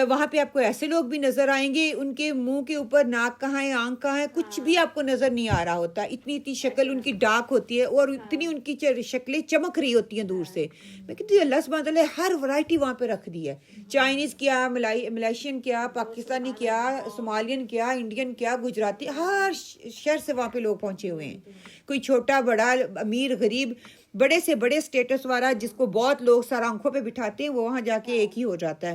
وہاں پہ آپ کو ایسے لوگ بھی نظر آئیں گے ان کے منہ کے اوپر ناک کہاں ہے, آنکھ کہاں ہے, کچھ بھی آپ کو نظر نہیں آ رہا ہوتا, اتنی شکل ان کی ڈارک ہوتی ہے اور اتنی ان کی شکلیں چمک رہی ہوتی ہیں دور سے. میں کہتی ہوں اللہ سبحانہ تعالیٰ ہر ورائٹی وہاں پہ رکھ دی ہے, چائنیز کیا, ملیشین کیا, پاکستانی کیا, صومالین کیا, انڈین کیا, گجراتی, ہر شہر سے وہاں پہ لوگ پہنچے ہوئے ہیں, کوئی چھوٹا بڑا, امیر غریب, بڑے سے بڑے سٹیٹس والا جس کو بہت لوگ سر آنکھوں پہ بٹھاتے ہیں وہ وہاں جا کے ایک ہی ہو جاتا ہے.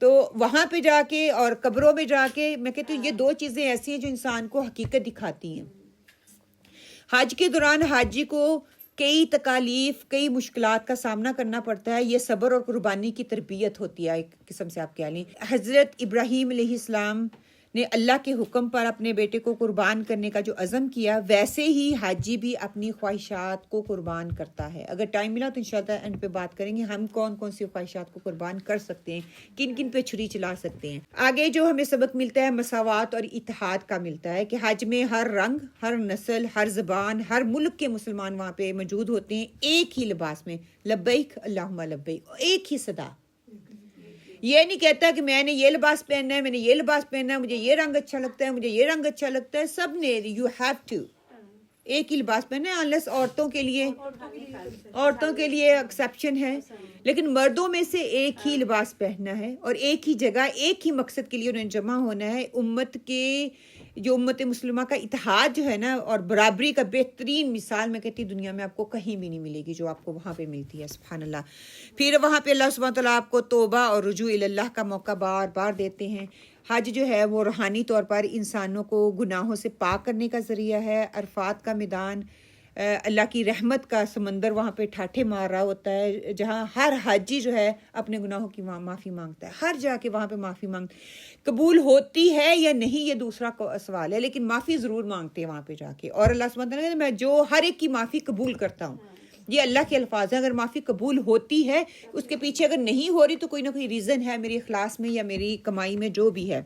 تو وہاں پہ جا کے اور قبروں میں جا کے میں کہتی ہوں یہ دو چیزیں ایسی ہیں جو انسان کو حقیقت دکھاتی ہیں. حج کے دوران حاجی کو کئی تکالیف, کئی مشکلات کا سامنا کرنا پڑتا ہے. یہ صبر اور قربانی کی تربیت ہوتی ہے ایک قسم سے آپ کہہ لیں. حضرت ابراہیم علیہ السلام نے اللہ کے حکم پر اپنے بیٹے کو قربان کرنے کا جو عزم کیا, ویسے ہی حاجی بھی اپنی خواہشات کو قربان کرتا ہے. اگر ٹائم ملا تو انشاءاللہ اینڈ پہ بات کریں گے ہم کون کون سی خواہشات کو قربان کر سکتے ہیں, کن کن پہ چھری چلا سکتے ہیں. آگے جو ہمیں سبق ملتا ہے مساوات اور اتحاد کا ملتا ہے کہ حج میں ہر رنگ, ہر نسل, ہر زبان, ہر ملک کے مسلمان وہاں پہ موجود ہوتے ہیں ایک ہی لباس میں, لبیک اللہم لبیک, ایک ہی صدا. یہ نہیں کہتا کہ میں نے یہ لباس پہننا ہے, میں نے یہ لباس پہننا ہے, مجھے یہ رنگ اچھا لگتا ہے, مجھے یہ رنگ اچھا لگتا ہے. سب نے یو ہیو ٹو ایک ہی لباس پہننا ہے, انلیس عورتوں کے لیے ایکسیپشن ہے, لیکن مردوں میں سے ایک ہی لباس پہننا ہے اور ایک ہی جگہ ایک ہی مقصد کے لیے انہیں جمع ہونا ہے. امت مسلمہ کا اتحاد جو ہے نا اور برابری کا بہترین مثال میں کہتی دنیا میں آپ کو کہیں بھی نہیں ملے گی جو آپ کو وہاں پہ ملتی ہے. سبحان اللہ. پھر وہاں پہ اللہ سبحانہ تعالیٰ آپ کو توبہ اور رجوع اللہ کا موقع بار بار دیتے ہیں. حج جو ہے وہ روحانی طور پر انسانوں کو گناہوں سے پاک کرنے کا ذریعہ ہے. عرفات کا میدان, اللہ کی رحمت کا سمندر وہاں پہ ٹھاٹھے مار رہا ہوتا ہے, جہاں ہر حاجی جو ہے اپنے گناہوں کی معافی مانگتا ہے, ہر جا کے وہاں پہ معافی مانگتا ہے. قبول ہوتی ہے یا نہیں یہ دوسرا سوال ہے, لیکن معافی ضرور مانگتے ہیں وہاں پہ جا کے. اور اللہ سبحانہ تعالیٰ میں جو ہر ایک کی معافی قبول کرتا ہوں, یہ اللہ کے الفاظ ہیں. اگر معافی قبول ہوتی ہے, اس کے پیچھے اگر نہیں ہو رہی تو کوئی نہ کوئی ریزن ہے میری اخلاص میں یا میری کمائی میں, جو بھی ہے.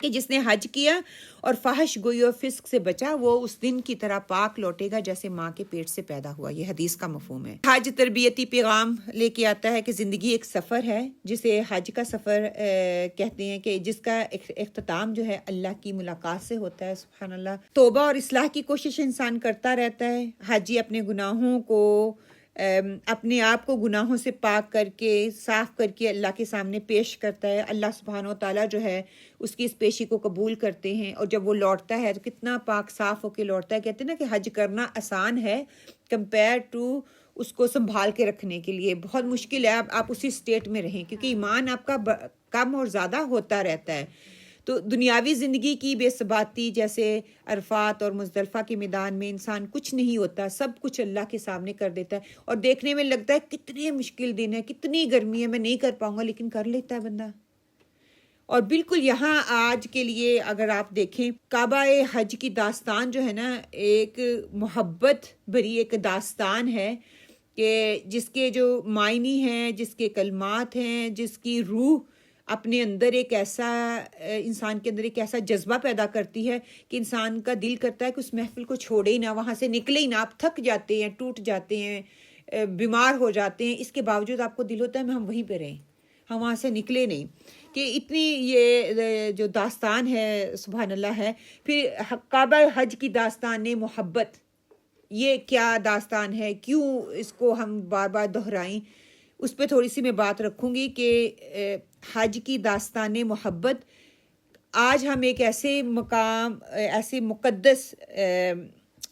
کہ جس نے حج کیا اور فحش گوئی اور فسق سے بچا وہ اس دن کی طرح پاک لوٹے گا جیسے ماں کے پیٹ سے پیدا ہوا. یہ حدیث کا مفہوم ہے. حج تربیتی پیغام لے کے آتا ہے کہ زندگی ایک سفر ہے جسے حج کا سفر کہتے ہیں, کہ جس کا اختتام جو ہے اللہ کی ملاقات سے ہوتا ہے. سبحان اللہ. توبہ اور اصلاح کی کوشش انسان کرتا رہتا ہے. حاجی اپنے گناہوں کو, اپنے آپ کو گناہوں سے پاک کر کے, صاف کر کے اللہ کے سامنے پیش کرتا ہے. اللہ سبحانہ و تعالیٰ جو ہے اس کی اس پیشی کو قبول کرتے ہیں, اور جب وہ لوٹتا ہے تو کتنا پاک صاف ہو کے لوٹتا ہے. کہتے ہیں نا کہ حج کرنا آسان ہے کمپیئر ٹو اس کو سنبھال کے رکھنے کے لیے بہت مشکل ہے. آپ اسی سٹیٹ میں رہیں کیونکہ ایمان آپ کا کم اور زیادہ ہوتا رہتا ہے. تو دنیاوی زندگی کی بے ثباتی جیسے عرفات اور مزدلفہ کے میدان میں انسان کچھ نہیں ہوتا, سب کچھ اللہ کے سامنے کر دیتا ہے, اور دیکھنے میں لگتا ہے کتنے مشکل دن ہے, کتنی گرمی ہے, میں نہیں کر پاؤں گا, لیکن کر لیتا ہے بندہ. اور بالکل یہاں آج کے لیے اگر آپ دیکھیں کعبہ حج کی داستان جو ہے نا, ایک محبت بھری ایک داستان ہے کہ جس کے جو معنی ہیں, جس کے کلمات ہیں, جس کی روح اپنے اندر ایک ایسا انسان کے اندر ایک ایسا جذبہ پیدا کرتی ہے کہ انسان کا دل کرتا ہے کہ اس محفل کو چھوڑے ہی نہ, وہاں سے نکلے ہی نہ. آپ تھک جاتے ہیں, ٹوٹ جاتے ہیں, بیمار ہو جاتے ہیں, اس کے باوجود آپ کو دل ہوتا ہے ہم وہیں پہ رہیں, ہم وہاں سے نکلے نہیں. کہ اتنی یہ جو داستان ہے سبحان اللہ ہے. پھر کعبہ حج کی داستان محبت, یہ کیا داستان ہے, کیوں اس کو ہم بار بار دہرائیں, اس پہ تھوڑی سی میں بات رکھوں گی. کہ حج کی داستان محبت, آج ہم ایک ایسے مقام, ایسے مقدس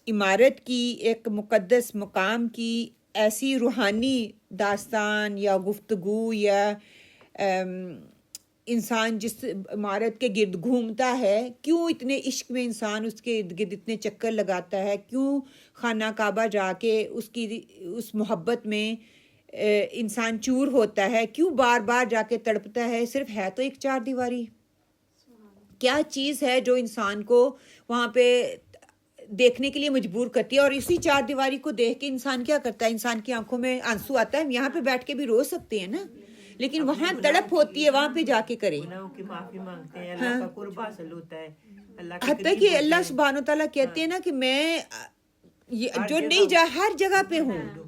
عمارت کی, ایک مقدس مقام کی ایسی روحانی داستان یا گفتگو یا انسان جس عمارت کے گرد گھومتا ہے, کیوں اتنے عشق میں انسان اس کے ارد گرد اتنے چکر لگاتا ہے, کیوں خانہ کعبہ جا کے اس محبت میں انسان چور ہوتا ہے, کیوں بار بار جا کے تڑپتا ہے. صرف ہے تو ایک چار دیواری, کیا چیز ہے جو انسان کو وہاں پہ دیکھنے کے لیے مجبور کرتی ہے. اور اسی چار دیواری کو دیکھ کے انسان کیا کرتا ہے, انسان کی آنکھوں میں آنسو آتا ہے. ہم یہاں پہ بیٹھ کے بھی رو سکتے ہیں نا, لیکن وہاں تڑپ ہوتی ہے, وہاں پہ جا کے کریں. گناہوں کی معافی مانگتے ہیں, اللہ کا قرب حاصل ہوتا ہے, حتیٰ کہ اللہ سبحانہ تعالیٰ کہتے ہیں نا کہ میں جو نہیں جا ہر جگہ پہ ہوں.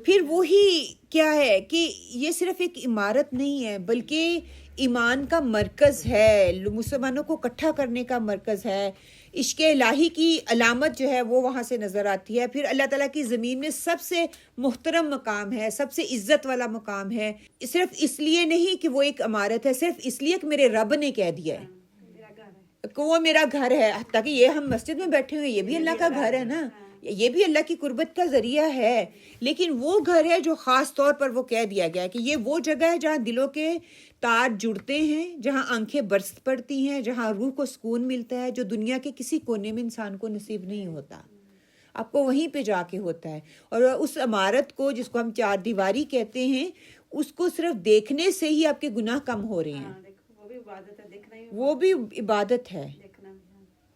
پھر وہی کیا ہے کہ یہ صرف ایک عمارت نہیں ہے بلکہ ایمان کا مرکز ہے، مسلمانوں کو اکٹھا کرنے کا مرکز ہے، عشق الہی کی علامت جو ہے وہ وہاں سے نظر آتی ہے. پھر اللہ تعالیٰ کی زمین میں سب سے محترم مقام ہے، سب سے عزت والا مقام ہے، صرف اس لیے نہیں کہ وہ ایک عمارت ہے، صرف اس لیے کہ میرے رب نے کہہ دیا ہے کہ وہ میرا گھر ہے. حتیٰ کہ یہ ہم مسجد میں بیٹھے ہوئے، یہ بھی اللہ کا گھر ہے نا، یہ بھی اللہ کی قربت کا ذریعہ ہے. لیکن وہ گھر ہے جو خاص طور پر وہ کہہ دیا گیا ہے کہ یہ وہ جگہ ہے جہاں دلوں کے تار جڑتے ہیں، جہاں آنکھیں برس پڑتی ہیں، جہاں روح کو سکون ملتا ہے، جو دنیا کے کسی کونے میں انسان کو نصیب نہیں ہوتا. آپ کو وہیں پہ جا کے ہوتا ہے. اور اس عمارت کو جس کو ہم چار دیواری کہتے ہیں، اس کو صرف دیکھنے سے ہی آپ کے گناہ کم ہو رہے ہیں. وہ بھی عبادت ہے.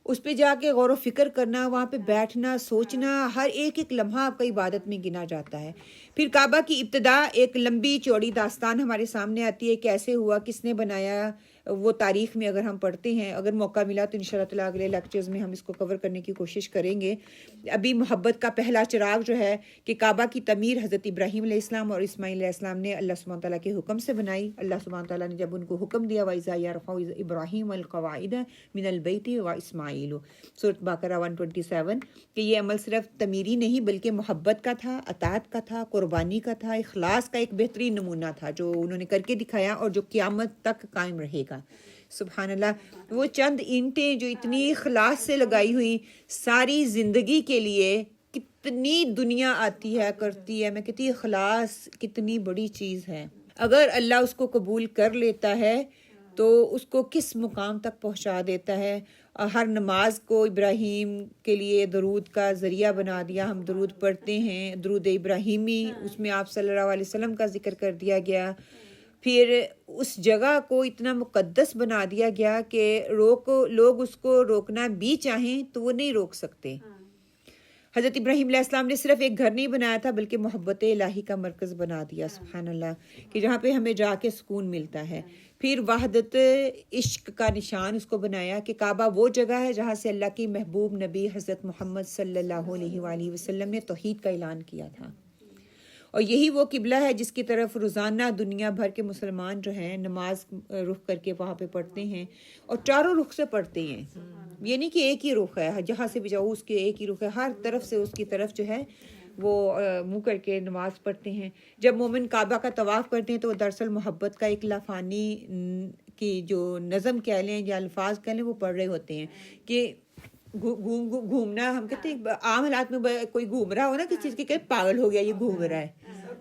اس پہ جا کے غور و فکر کرنا، وہاں پہ بیٹھنا، سوچنا، ہر ایک ایک لمحہ آپ کا عبادت میں گنا جاتا ہے. پھر کعبہ کی ابتدا ایک لمبی چوڑی داستان ہمارے سامنے آتی ہے، کیسے ہوا، کس نے بنایا. وہ تاریخ میں اگر ہم پڑھتے ہیں، اگر موقع ملا تو انشاءاللہ تعالیٰ اگلے لیکچرز میں ہم اس کو کور کرنے کی کوشش کریں گے. ابھی محبت کا پہلا چراغ جو ہے کہ کعبہ کی تعمیر حضرت ابراہیم علیہ السلام اور اسماعیل علیہ السلام نے اللہ سبحانہ تعالیٰ کے حکم سے بنائی. اللہ سبحانہ تعالیٰ نے جب ان کو حکم دیا وَإِذَا يَرْفَعُ إِبْرَاهِيمُ الْقَوَاعِدَ مِنَ الْبَيْتِ وَإِسْمَاعِيلُ، سورۃ بقرہ 127، کہ یہ عمل صرف تعمیری نہیں بلکہ محبت کا تھا، اطاعت کا تھا، قربانی کا تھا، اخلاص کا ایک بہترین نمونہ تھا جو انہوں نے کر کے دکھایا اور جو قیامت تک قائم رہے گا. سبحان اللہ. وہ چند اینٹیں جو اتنی اخلاص سے لگائی ہوئی ساری زندگی کے لیے، کتنی دنیا آتی ہے کرتی ہے. میں کہتی اخلاص کتنی بڑی چیز ہے. اگر اللہ اس کو قبول کر لیتا ہے تو اس کو کس مقام تک پہنچا دیتا ہے. ہر نماز کو ابراہیم کے لیے درود کا ذریعہ بنا دیا. ہم درود پڑھتے ہیں، درود ابراہیمی، اس میں آپ صلی اللہ علیہ وسلم کا ذکر کر دیا گیا. پھر اس جگہ کو اتنا مقدس بنا دیا گیا کہ لوگ اس کو روکنا بھی چاہیں تو وہ نہیں روک سکتے. حضرت ابراہیم علیہ السلام نے صرف ایک گھر نہیں بنایا تھا بلکہ محبت الہی کا مرکز بنا دیا. سبحان اللہ، کہ جہاں پہ ہمیں جا کے سکون ملتا ہے. پھر وحدت عشق کا نشان اس کو بنایا کہ کعبہ وہ جگہ ہے جہاں سے اللہ کی محبوب نبی حضرت محمد صلی اللہ علیہ وآلہ وسلم نے توحید کا اعلان کیا تھا. اور یہی وہ قبلہ ہے جس کی طرف روزانہ دنیا بھر کے مسلمان جو ہیں نماز رخ کر کے وہاں پہ پڑھتے ہیں، اور چاروں رخ سے پڑھتے ہیں. یہ نہیں کہ ایک ہی رخ ہے، جہاں سے بھی جاؤ اس کے ایک ہی رخ ہے، ہر طرف سے اس کی طرف جو ہے وہ منہ کر کے نماز پڑھتے ہیں. جب مومن کعبہ کا طواف کرتے ہیں تو دراصل محبت کا ایک لافانی کی جو نظم کہہ لیں یا الفاظ کہہ لیں وہ پڑھ رہے ہوتے ہیں. کہ گھومنا، ہم کہتے ہیں عام حالات میں کوئی گھوم رہا ہو نا کسی چیز کے، کہ پاگل ہو گیا یہ گھوم رہا ہے،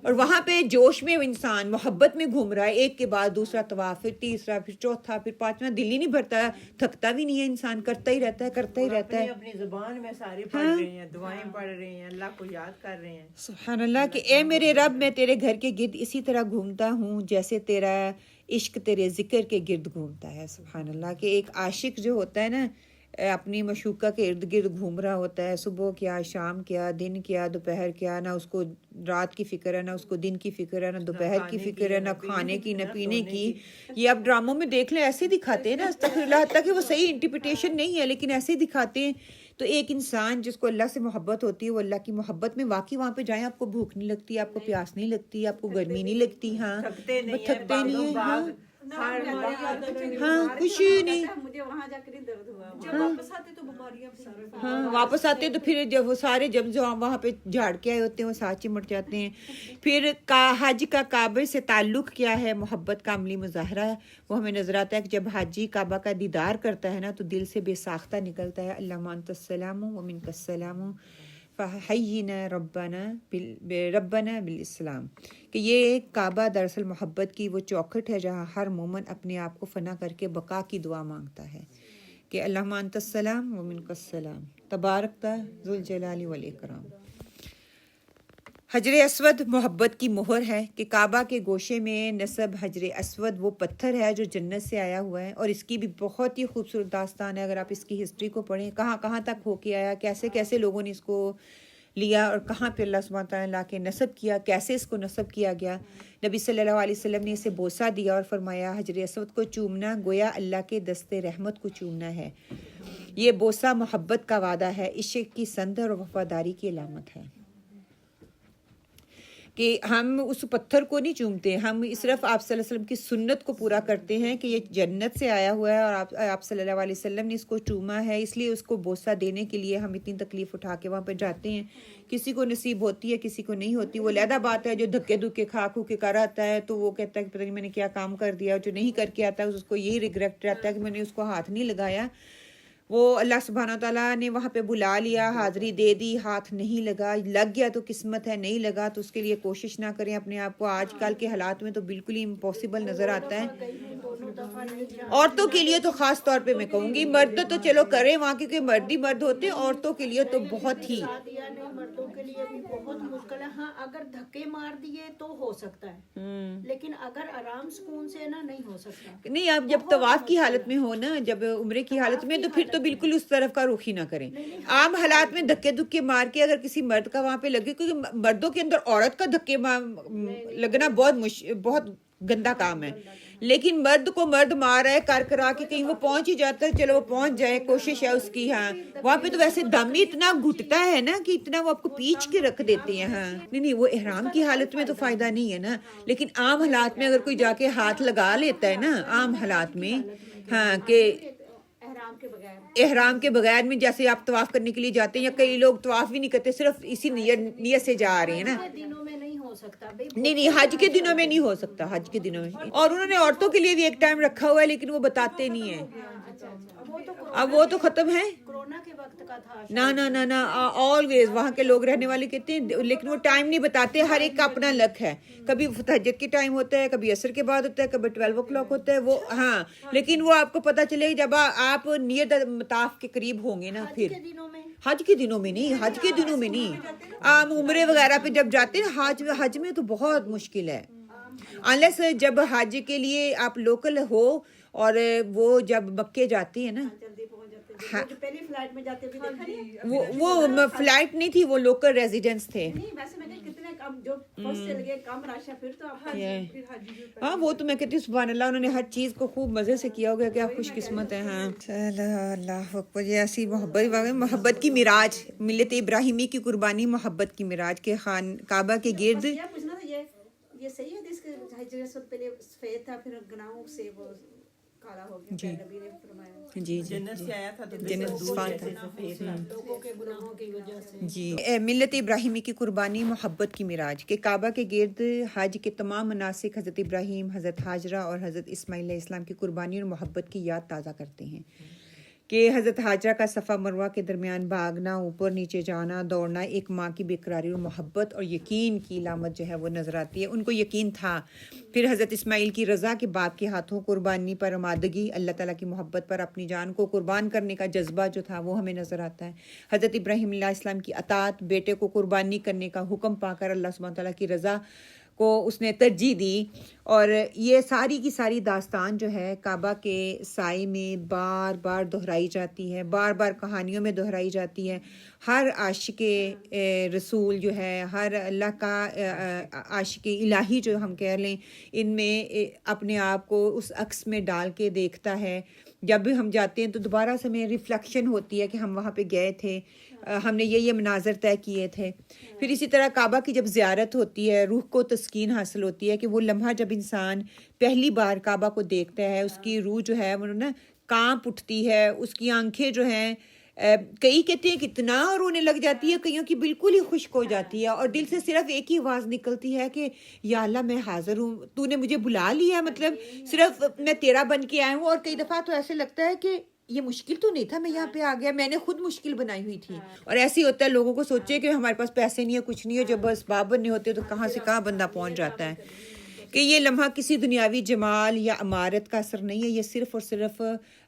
اور وہاں پہ جوش میں انسان محبت میں گھوم رہا ہے، ایک کے بعد دوسرا طواف، پھر تیسرا، پھر چوتھا، پھر پانچواں. دل ہی نہیں بھرتا، تھکتا بھی نہیں ہے انسان، کرتا ہی رہتا ہے، کرتا ہی رہتا ہے. اپنی زبان میں سارے پڑھ رہے ہیں، دعائیں پڑھ رہے ہیں، اللہ کو یاد کر رہے ہیں. سبحان اللہ. کہ اے میرے رب، میں تیرے گھر کے گرد اسی طرح گھومتا ہوں جیسے تیرا عشق تیرے ذکر کے گرد گھومتا ہے. سبحان اللہ. کہ ایک عاشق جو ہوتا ہے نا اپنی مشوقہ کے ارد گرد گھوم رہا ہوتا ہے، صبح کیا، شام کیا، دن کیا، دوپہر کیا، نہ اس کو رات کی فکر ہے، نہ اس کو دن کی فکر ہے، نہ دوپہر کی فکر ہے، نہ کھانے کی، نہ پینے کی. یہ آپ ڈراموں میں دیکھ لیں، ایسے دکھاتے ہیں نا، استغفر اللہ، حتیٰ کہ وہ صحیح انٹرپریٹیشن نہیں ہے لیکن ایسے دکھاتے ہیں. تو ایک انسان جس کو اللہ سے محبت ہوتی ہے وہ اللہ کی محبت میں واقعی وہاں پہ جائیں، آپ کو بھوک نہیں لگتی، آپ کو پیاس نہیں لگتی، آپ کو گرمی نہیں لگتی. ہاں، تھکتے نہیں ہیں. ہاں، کچھ نہیں. مجھے وہاں جا کر ہی درد ہوا. جب واپس آتے تو بیماریاں بھی. ہاں، واپس آتے تو پھر جب وہ سارے جب جو وہاں پہ جھاڑ کے آئے ہوتے ہیں وہ ساتھ چمٹ جاتے ہیں. پھر حج کا کعبے سے تعلق کیا ہے، محبت کا عملی مظاہرہ ہے. وہ ہمیں نظر آتا ہے کہ جب حاجی کعبہ کا دیدار کرتا ہے نا تو دل سے بے ساختہ نکلتا ہے، اللہم انت السلام و منک السلام فحینا ربنا بالاسلام. کہ یہ کعبہ دراصل محبت کی وہ چوکھٹ ہے جہاں ہر مومن اپنے آپ کو فنا کر کے بقا کی دعا مانگتا ہے کہ اللہم انت السلام و منک السلام تبارکتا ذو الجلال والاکرام. حجر اسود محبت کی مہر ہے کہ کعبہ کے گوشے میں نصب حجر اسود وہ پتھر ہے جو جنت سے آیا ہوا ہے، اور اس کی بھی بہت ہی خوبصورت داستان ہے. اگر آپ اس کی ہسٹری کو پڑھیں، کہاں کہاں تک ہو کے آیا، کیسے کیسے لوگوں نے اس کو لیا اور کہاں پہ اللہ سبحانہ تعالیٰ نے لا کے نصب کیا، کیسے اس کو نصب کیا گیا. نبی صلی اللہ علیہ وسلم نے اسے بوسہ دیا اور فرمایا حجر اسود کو چومنا گویا اللہ کے دست رحمت کو چومنا ہے. یہ بوسہ محبت کا وعدہ ہے، عشق کی سند اور وفاداری کی علامت ہے. کہ ہم اس پتھر کو نہیں چومتے, ہم صرف آپ صلی اللہ علیہ وسلم کی سنت کو پورا کرتے ہیں کہ یہ جنت سے آیا ہوا ہے اور آپ صلی اللہ علیہ وسلم نے اس کو چوما ہے, اس لیے اس کو بوسہ دینے کے لیے ہم اتنی تکلیف اٹھا کے وہاں پہ جاتے ہیں. کسی کو نصیب ہوتی ہے, کسی کو نہیں ہوتی. وہ علیحدہ بات ہے جو دھکے دھکے کھا کھو کے کر آتا ہے تو وہ کہتا ہے کہ پتہ نہیں میں نے کیا کام کر دیا. جو نہیں کر کے آتا ہے اس کو یہی ریگریٹ رہتا ہے کہ میں نے اس کو ہاتھ نہیں لگایا. وہ اللہ سبحانہ تعالیٰ نے وہاں پہ بلا لیا, حاضری دے دی, ہاتھ نہیں لگا, لگ گیا تو قسمت ہے, نہیں لگا تو اس کے لیے کوشش نہ کریں اپنے آپ کو. آج کل کے حالات میں تو بالکل ہی امپاسبل نظر آتا ہے. عورتوں کے لیے تو خاص طور پہ میں کہوں گی, مرد تو چلو کریں وہاں کیونکہ مرد ہی مرد ہوتے ہیں, عورتوں کے لیے تو بہت ہی مردوں کے لیے بھی بہت مشکل ہے. ہاں اگر دھکے مار دیے تو ہو سکتا ہے, لیکن اگر آرام سکون سے نا نہیں ہو سکتا. نہیں, آپ جب طواف کی حالت میں ہو نا, جب عمرے کی حالت میں, تو پھر تو بالکل اس طرف کا رخ ہی نہ کریں. عام حالات میں دھکے دھکے مار کے اگر کسی مرد کا وہاں پہ لگے, کیونکہ مردوں کے اندر عورت کا دھکے لگنا بہت گندا کام ہے, لیکن مرد کو مرد مار رہا ہے کر کرا کے, کہیں وہ پہنچ ہی جاتا ہے, چلو وہ پہنچ جائے, کوشش ہے اس کی. ہاں وہاں پہ تو ویسے دم ہی اتنا گھٹتا ہے نا کہ اتنا وہ آپ کو پیچ کے رکھ دیتے ہیں. ہاں نہیں, وہ احرام کی حالت میں تو فائدہ نہیں ہے نا, لیکن عام حالات میں اگر کوئی جا کے ہاتھ لگا لیتا ہے نا, عام حالات میں, ہاں کہ احرام کے بغیر میں, جیسے آپ طواف کرنے کے لیے جاتے ہیں, یا کئی لوگ طواف بھی نہیں کرتے, صرف اسی نیت سے جا رہے ہیں نا. دنوں میں نہیں ہو سکتا, نہیں, حج کے دنوں میں نہیں ہو سکتا, حج کے دنوں میں. اور انہوں نے عورتوں کے لیے بھی ایک ٹائم رکھا ہوا ہے, لیکن وہ بتاتے نہیں ہیں. اب وہ تو ختم ہے, کورونا کے وقت کا تھا. نہ آلویز وہاں کے لوگ رہنے والے کہتے ہیں, لیکن وہ ٹائم نہیں بتاتے. ہر ایک کا اپنا لک ہے, کبھی تہجد کے ٹائم ہوتا ہے, کبھی عصر کے بعد ہوتا ہے, کبھی 12 o'clock ہوتا ہے. وہ ہاں, لیکن وہ آپ کو پتہ چلے جب آپ نیت مطاف کے قریب ہوں گے نا. پھر حج کے دنوں میں نہیں, حج کے دنوں میں نہیں, عام عمرے وغیرہ پہ جب جاتے ہیں. حج میں تو بہت مشکل ہے, انلیس جب حج کے لیے آپ لوکل ہو, اور وہ جب مکے جاتی ہے نا, پہلی فلائٹ میں جاتے بھی دیکھا نہیں, وہ فلائٹ نہیں تھی, وہ لوکل ریزیڈنس تھے. ویسے میں نے کتنے کم جو فرسٹ سے لگے کم رش ہے, پھر تو ہاں وہ تو میں کہتی ہوں سبحان اللہ, انہوں نے ہر چیز کو خوب مزے سے کیا ہوگا, کیا خوش قسمت ہے. ہاں چلو اللہ اکبر, یہ ایسی محبت کی معراج, ملت ابراہیمی کی قربانی, محبت کی معراج کے کعبہ کے گرد. پوچھنا تھا, یہ صحیح ہے جس کے ہجرت سے پہلے سفید تھا, پھر گناہوں سے وہ کالا ہو گیا, نبی نے فرمایا. جی جنت سے آیا تھا تو جنت لوگوں کے گناہوں کی وجہ سے. جی, ملت ابراہیمی کی قربانی, محبت کی معراج کے کعبہ کے گرد حج کے تمام مناسک حضرت ابراہیم, حضرت ہاجرہ اور حضرت اسماعیل علیہ السلام کی قربانی اور محبت کی یاد تازہ کرتے ہیں. کہ حضرت ہاجرہ کا صفا مروہ کے درمیان بھاگنا, اوپر نیچے جانا, دوڑنا, ایک ماں کی بے قراری اور محبت اور یقین کی علامت جو ہے وہ نظر آتی ہے. ان کو یقین تھا. پھر حضرت اسماعیل کی رضا کے باپ کے ہاتھوں قربانی پر آمادگی, اللہ تعالیٰ کی محبت پر اپنی جان کو قربان کرنے کا جذبہ جو تھا وہ ہمیں نظر آتا ہے. حضرت ابراہیم علیہ السلام کی اطاعت, بیٹے کو قربانی کرنے کا حکم پا کر اللہ سبحانہ تعالیٰ کی رضا کو اس نے ترجیح دی. اور یہ ساری کی ساری داستان جو ہے کعبہ کے سائے میں بار بار دہرائی جاتی ہے, بار بار کہانیوں میں دہرائی جاتی ہے. ہر عاشق رسول جو ہے, ہر اللہ کا عاشق الہی جو ہم کہہ لیں, ان میں اپنے آپ کو اس عکس میں ڈال کے دیکھتا ہے. جب بھی ہم جاتے ہیں تو دوبارہ سے ہمیں ریفلیکشن ہوتی ہے کہ ہم وہاں پہ گئے تھے, ہم نے یہ مناظر طے کیے تھے. پھر اسی طرح کعبہ کی جب زیارت ہوتی ہے, روح کو تسکین حاصل ہوتی ہے کہ وہ لمحہ جب انسان پہلی بار کعبہ کو دیکھتا ہے, اس کی روح جو ہے وہ نا کانپ اٹھتی ہے, اس کی آنکھیں جو ہیں, کئی کہتے ہیں کتنا رونے لگ جاتی ہے, کئیوں کی بالکل ہی خشک ہو جاتی ہے, اور دل سے صرف ایک ہی آواز نکلتی ہے کہ یا اللہ میں حاضر ہوں, تو نے مجھے بلا لیا, مطلب صرف میں تیرا بن کے آیا ہوں. اور کئی دفعہ تو ایسے لگتا ہے کہ یہ مشکل تو نہیں تھا, میں یہاں پہ آ گیا, میں نے خود مشکل بنائی ہوئی تھی. اور ایسے ہی ہوتا ہے, لوگوں کو سوچے کہ ہمارے پاس پیسے نہیں ہے, کچھ نہیں ہے, جب بس باب نہیں ہوتے تو کہاں سے کہاں بندہ پہنچ جاتا ہے. کہ یہ لمحہ کسی دنیاوی جمال یا عمارت کا اثر نہیں ہے, یہ صرف اور صرف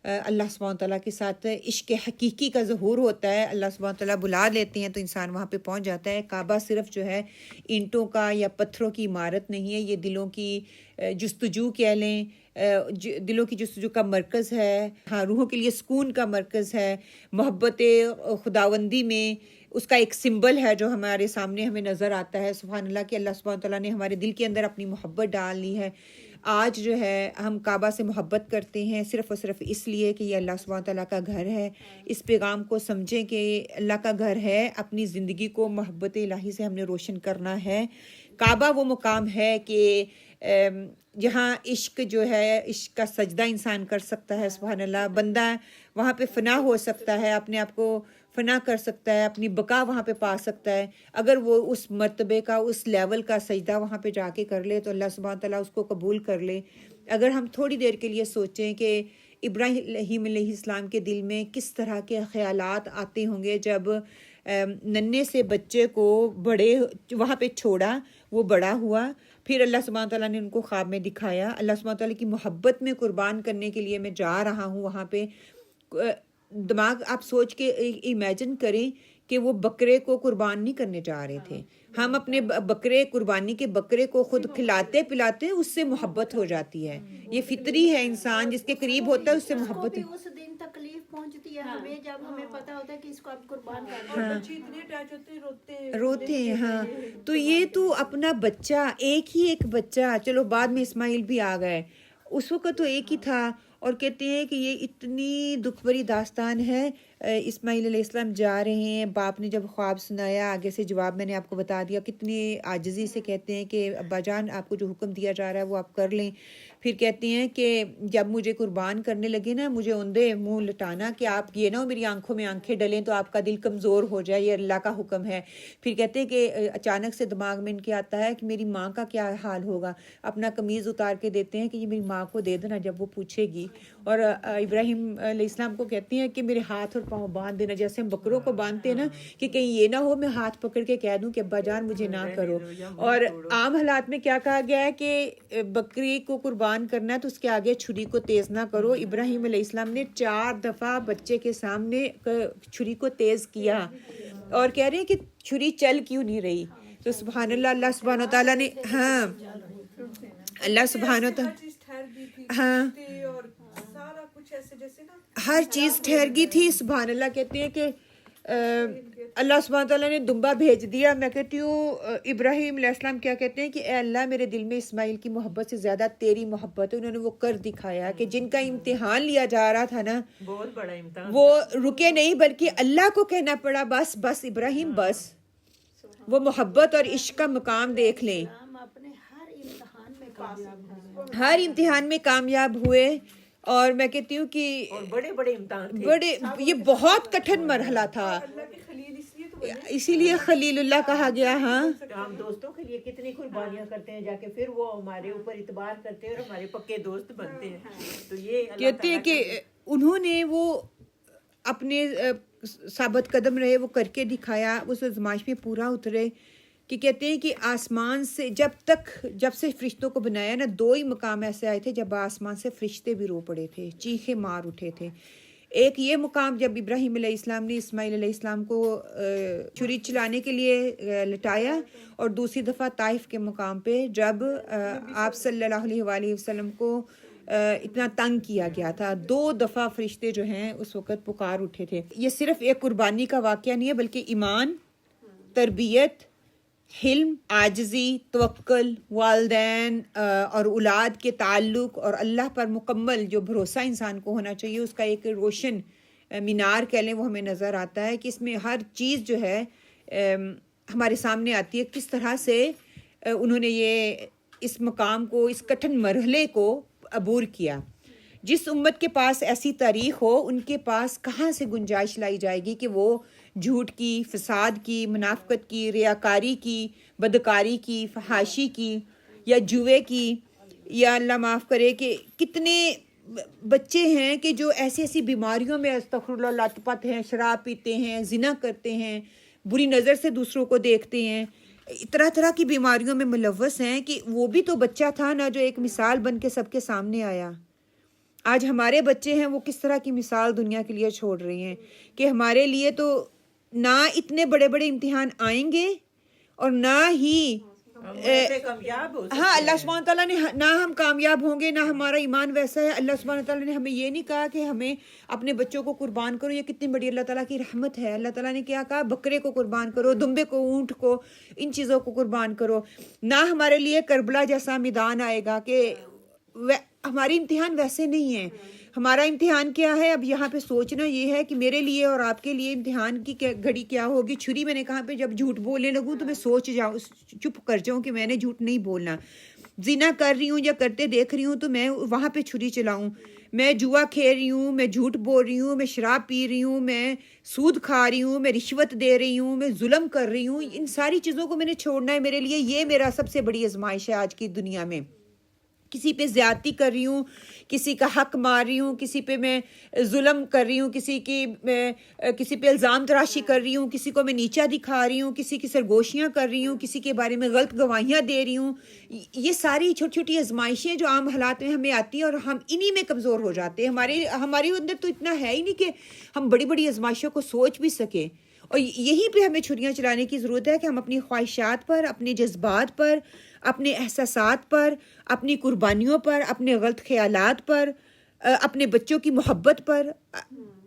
اللہ سبحانہ تعالیٰ کے ساتھ عشق حقیقی کا ظہور ہوتا ہے. اللہ سبحانہ تعالیٰ بلا لیتے ہیں تو انسان وہاں پہ پہنچ جاتا ہے. کعبہ صرف جو ہے اینٹوں کا یا پتھروں کی عمارت نہیں ہے, یہ دلوں کی جستجو کہہ لیں, دلوں کی جستجو کا مرکز ہے. ہاں, روحوں کے لیے سکون کا مرکز ہے. محبت خداوندی میں اس کا ایک سمبل ہے جو ہمارے سامنے ہمیں نظر آتا ہے. سبحان اللہ کہ اللہ سبحانہ تعالیٰ نے ہمارے دل کے اندر اپنی محبت ڈال لی ہے. آج جو ہے ہم کعبہ سے محبت کرتے ہیں صرف اور صرف اس لیے کہ یہ اللہ سبحانہ تعالیٰ کا گھر ہے. اس پیغام کو سمجھیں کہ اللہ کا گھر ہے, اپنی زندگی کو محبت الہی سے ہم نے روشن کرنا ہے. کعبہ وہ مقام ہے کہ جہاں عشق جو ہے, عشق کا سجدہ انسان کر سکتا ہے. سبحان اللہ, بندہ وہاں پہ فنا ہو سکتا ہے, اپنے آپ کو فنا کر سکتا ہے, اپنی بقا وہاں پہ پا سکتا ہے. اگر وہ اس مرتبے کا, اس لیول کا سجدہ وہاں پہ جا کے کر لے تو اللہ سبحانہ تعالیٰ اس کو قبول کر لے. اگر ہم تھوڑی دیر کے لیے سوچیں کہ ابراہیم علیہ السلام کے دل میں کس طرح کے خیالات آتے ہوں گے جب ننھے سے بچے کو بڑے وہاں پہ چھوڑا, وہ بڑا ہوا, پھر اللہ سبحانہ تعالیٰ نے ان کو خواب میں دکھایا. اللہ سبحانہ تعالیٰ کی محبت میں قربان کرنے کے لیے میں جا رہا ہوں وہاں پہ. دماغ آپ سوچ کے امیجن کریں کہ وہ بکرے کو قربان نہیں کرنے جا رہے تھے. ہم اپنے بکرے, قربانی کے بکرے کو خود کھلاتے پلاتے اس سے محبت ہو جاتی ہے. یہ فطری ہے, انسان جس کے قریب ہوتا ہے اس سے محبت بھی اس دن تکلیف پہنچتی ہے ہمیں جب ہمیں پتا ہوتا ہے کہ اس کو اب قربان کرنا ہے. بچے اتنے اٹیچ ہوتے ہیں, روتے ہیں. ہاں, تو یہ تو اپنا بچہ, ایک بچہ, چلو بعد میں اسماعیل بھی آ گئے, اس وقت تو ایک ہی تھا. اور کہتے ہیں کہ یہ اتنی دکھ بھری داستان ہے. اسماعیل علیہ السلام جا رہے ہیں, باپ نے جب خواب سنایا, آگے سے جواب میں نے آپ کو بتا دیا, کتنی عاجزی سے کہتے ہیں کہ ابا جان آپ کو جو حکم دیا جا رہا ہے وہ آپ کر لیں. پھر کہتے ہیں کہ جب مجھے قربان کرنے لگے نا, مجھے اوندے منہ لٹانا کہ آپ یہ نہ ہو میری آنکھوں میں آنکھیں ڈلیں تو آپ کا دل کمزور ہو جائے, یہ اللہ کا حکم ہے. پھر کہتے ہیں کہ اچانک سے دماغ میں ان کے آتا ہے کہ میری ماں کا کیا حال ہوگا. اپنا قمیض اتار کے دیتے ہیں کہ یہ میری ماں کو دے دینا جب وہ پوچھے گی. اور ابراہیم علیہ السلام کو کہتی ہیں کہ میرے ہاتھ اور پاؤں باندھ دینا, جیسے ہم بکروں کو باندھتے ہیں نا, کہ کہیں یہ نہ ہو میں ہاتھ پکڑ کے کہہ دوں کہ ابا جان مجھے نہ کرو. اور عام حالات میں کیا کہا گیا ہے کہ بکری کو قربان کرنا ہے تو اس کے آگے چھری کو تیز نہ کرو. ابراہیم علیہ السلام نے 4 دفعہ بچے کے سامنے چھری کو تیز کیا, اور کہہ رہے ہیں کہ چھری چل کیوں نہیں رہی. تو سبحان اللہ, اللہ سبحانہ تعالیٰ نے, ہاں اللہ سبحانہ تعالیٰ, ہاں ہر چیز ٹھہر گئی تھی. سبحان اللہ. کہتے ہیں کہ اللہ سبحانہ تعالیٰ نے دمبا بھیج دیا. میں کہتی ہوں ابراہیم علیہ السلام کیا کہتے ہیں کہ اے اللہ, میرے دل میں اسماعیل کی محبت سے زیادہ تیری محبت ہے. انہوں نے وہ کر دکھایا کہ جن کا امتحان لیا جا رہا تھا نا, بہت بڑا امتحان, وہ رکے نہیں بلکہ اللہ کو کہنا پڑا بس بس ابراہیم بس. وہ محبت اور عشق کا مقام دیکھ لیں. ہم اپنے ہر امتحان میں کامیاب ہوئے, ہر امتحان میں کامیاب ہوئے. اور میں کہتی ہوں کہ بڑے بڑے امتحان تھے, بڑے, یہ بہت کٹھن مرحلہ تھا, اسی لیے خلیل اللہ کہا گیا. ہاں, ہم دوستوں کے لیے کتنی قربانیاں کرتے ہیں, جا کے پھر وہ ہمارے اوپر اعتبار کرتے ہیں اور ہمارے پکے دوست بنتے ہیں. تو یہ کہتے ہیں کہ انہوں نے وہ اپنے ثابت قدم رہے, وہ کر کے دکھایا, اس آزمائش میں پورا اترے. کہ کہتے ہیں کہ آسمان سے جب سے فرشتوں کو بنایا نا, 2 ہی مقام ایسے آئے تھے جب آسمان سے فرشتے بھی رو پڑے تھے, چیخے مار اٹھے تھے. ایک یہ مقام جب ابراہیم علیہ السلام نے اسماعیل علیہ السلام کو چھری چلانے کے لیے لٹایا, اور دوسری دفعہ طائف کے مقام پہ جب آپ صلی اللہ علیہ وآلہ وسلم کو اتنا تنگ کیا گیا تھا. 2 دفعہ فرشتے جو ہیں اس وقت پکار اٹھے تھے. یہ صرف ایک قربانی کا واقعہ نہیں ہے بلکہ ایمان, تربیت, حلم, عاجزی, توکل, والدین اور اولاد کے تعلق, اور اللہ پر مکمل جو بھروسہ انسان کو ہونا چاہیے, اس کا ایک روشن مینار کہہ لیں, وہ ہمیں نظر آتا ہے کہ اس میں ہر چیز جو ہے ہمارے سامنے آتی ہے. کس طرح سے انہوں نے یہ اس مقام کو, اس کٹھن مرحلے کو عبور کیا. جس امت کے پاس ایسی تاریخ ہو, ان کے پاس کہاں سے گنجائش لائی جائے گی کہ وہ جھوٹ کی, فساد کی, منافقت کی, ریاکاری کی, بدکاری کی, فحاشی کی, یا جوے کی, یا اللہ معاف کرے کہ کتنے بچے ہیں کہ جو ایسی ایسی بیماریوں میں استغفر اللہ لت پت ہیں, شراب پیتے ہیں, زنا کرتے ہیں, بری نظر سے دوسروں کو دیکھتے ہیں, طرح طرح کی بیماریوں میں ملوث ہیں. کہ وہ بھی تو بچہ تھا نا جو ایک مثال بن کے سب کے سامنے آیا. آج ہمارے بچے ہیں, وہ کس طرح کی مثال دنیا کے لیے چھوڑ رہے ہیں کہ ہمارے لیے تو نہ اتنے بڑے بڑے امتحان آئیں گے, اور نہ ہی کامیاب ہو. ہاں, اللہ سبحانہ تعالیٰ نے نہ ہم کامیاب ہوں گے, نہ ہمارا ایمان ویسا ہے. اللہ سبحانہ تعالیٰ نے ہمیں یہ نہیں کہا کہ ہمیں اپنے بچوں کو قربان کرو, یہ کتنی بڑی اللہ تعالیٰ کی رحمت ہے. اللہ تعالیٰ نے کیا کہا, بکرے کو قربان کرو, دمبے کو, اونٹ کو, ان چیزوں کو قربان کرو. نہ ہمارے لیے کربلا جیسا میدان آئے گا کہ ہمارے امتحان ویسے نہیں ہیں. ہمارا امتحان کیا ہے؟ اب یہاں پہ سوچنا یہ ہے کہ میرے لیے اور آپ کے لیے امتحان کی گھڑی کیا ہوگی. چھری میں نے کہا پہ جب جھوٹ بولنے لگوں تو میں سوچ جاؤں، چپ کر جاؤں کہ میں نے جھوٹ نہیں بولنا. زنا کر رہی ہوں یا کرتے دیکھ رہی ہوں تو میں وہاں پہ چھری چلاؤں. میں جوا کھیل رہی ہوں، میں جھوٹ بول رہی ہوں، میں شراب پی رہی ہوں، میں سود کھا رہی ہوں، میں رشوت دے رہی ہوں، میں ظلم کر رہی ہوں. ان ساری چیزوں کو میں نے چھوڑنا ہے. میرے لیے یہ میرا سب سے بڑی آزمائش ہے آج کی دنیا میں. کسی پہ زیادتی کر رہی ہوں، کسی کا حق مار رہی ہوں، کسی پہ میں ظلم کر رہی ہوں، کسی پہ الزام تراشی کر رہی ہوں، کسی کو میں نیچا دکھا رہی ہوں، کسی کی سرگوشیاں کر رہی ہوں، کسی کے بارے میں غلط گواہیاں دے رہی ہوں. یہ ساری چھوٹی چھوٹی آزمائشیں جو عام حالات میں ہمیں آتی ہیں اور ہم انہی میں کمزور ہو جاتے ہیں. ہمارے اندر تو اتنا ہے ہی نہیں کہ ہم بڑی بڑی آزمائشوں کو سوچ بھی سکیں. اور یہیں پہ ہمیں چھریاں چلانے کی ضرورت ہے کہ ہم اپنی خواہشات پر، اپنے جذبات پر، اپنے احساسات پر، اپنی قربانیوں پر، اپنے غلط خیالات پر، اپنے بچوں کی محبت پر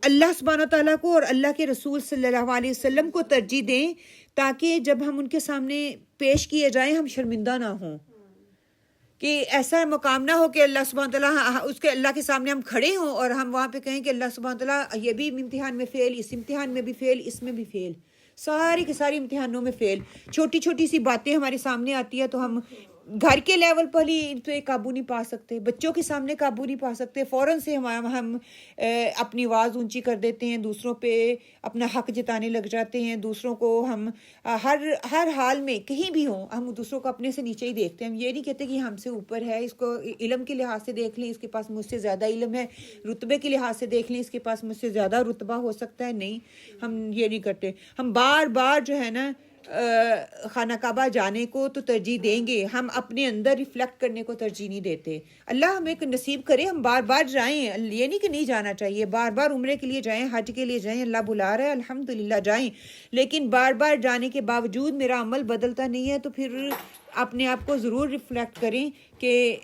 اللہ سبحانہ تعالیٰ کو اور اللہ کے رسول صلی اللہ علیہ وسلم کو ترجیح دیں، تاکہ جب ہم ان کے سامنے پیش کیے جائیں ہم شرمندہ نہ ہوں. کہ ایسا مقام نہ ہو کہ اللہ سبحانہ تعالیٰ اس کے اللہ کے سامنے ہم کھڑے ہوں اور ہم وہاں پہ کہیں کہ اللہ سبحانہ تعالیٰ یہ بھی امتحان میں فیل، اس امتحان میں بھی فیل، اس میں بھی فیل، ساری کے ساری امتحانوں میں فیل. چھوٹی چھوٹی سی باتیں ہمارے سامنے آتی ہے تو ہم گھر کے لیول پر ہی ان پہ قابو نہیں پا سکتے، بچوں کے سامنے قابو نہیں پا سکتے، فوراً سے ہم اپنی آواز اونچی کر دیتے ہیں، دوسروں پہ اپنا حق جتانے لگ جاتے ہیں، دوسروں کو ہم ہر حال میں کہیں بھی ہوں ہم دوسروں کو اپنے سے نیچے ہی دیکھتے ہیں. ہم یہ نہیں کہتے کہ ہم سے اوپر ہے، اس کو علم کے لحاظ سے دیکھ لیں اس کے پاس مجھ سے زیادہ علم ہے، رتبے کے لحاظ سے دیکھ لیں اس کے پاس مجھ سے زیادہ رتبہ ہو سکتا ہے. نہیں، ہم یہ نہیں کرتے. ہم بار بار جو ہے نا خانہ کعبہ جانے کو تو ترجیح دیں گے، ہم اپنے اندر ریفلیکٹ کرنے کو ترجیح نہیں دیتے. اللہ ہمیں نصیب کرے ہم بار بار جائیں، یہ نہیں کہ نہیں جانا چاہیے، بار بار عمرے کے لیے جائیں، حج کے لیے جائیں، اللہ بلا رہا ہے الحمدللہ جائیں. لیکن بار بار جانے کے باوجود میرا عمل بدلتا نہیں ہے تو پھر اپنے آپ کو ضرور ریفلیکٹ کریں کہ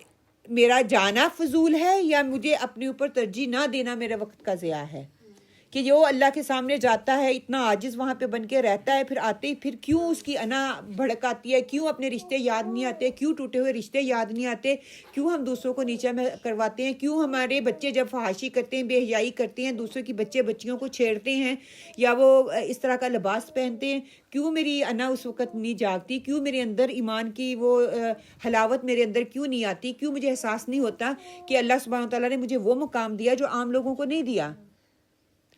میرا جانا فضول ہے یا مجھے اپنے اوپر ترجیح نہ دینا میرے وقت کا ضیاع ہے. کہ جو اللہ کے سامنے جاتا ہے اتنا عاجز وہاں پہ بن کے رہتا ہے، پھر آتے ہی پھر کیوں اس کی انا بھڑک آتی ہے، کیوں اپنے رشتے یاد نہیں آتے، کیوں ٹوٹے ہوئے رشتے یاد نہیں آتے، کیوں ہم دوسروں کو نیچا میں کرواتے ہیں، کیوں ہمارے بچے جب فحاشی کرتے ہیں، بے حیائی کرتے ہیں، دوسروں کی بچیوں کو چھیڑتے ہیں یا وہ اس طرح کا لباس پہنتے ہیں، کیوں میری انا اس وقت نہیں جاگتی، کیوں میرے اندر ایمان کی وہ حلاوت میرے اندر کیوں نہیں آتی، کیوں مجھے احساس نہیں ہوتا کہ اللہ سبحانہ تعالیٰ نے مجھے وہ مقام دیا جو عام لوگوں کو نہیں دیا.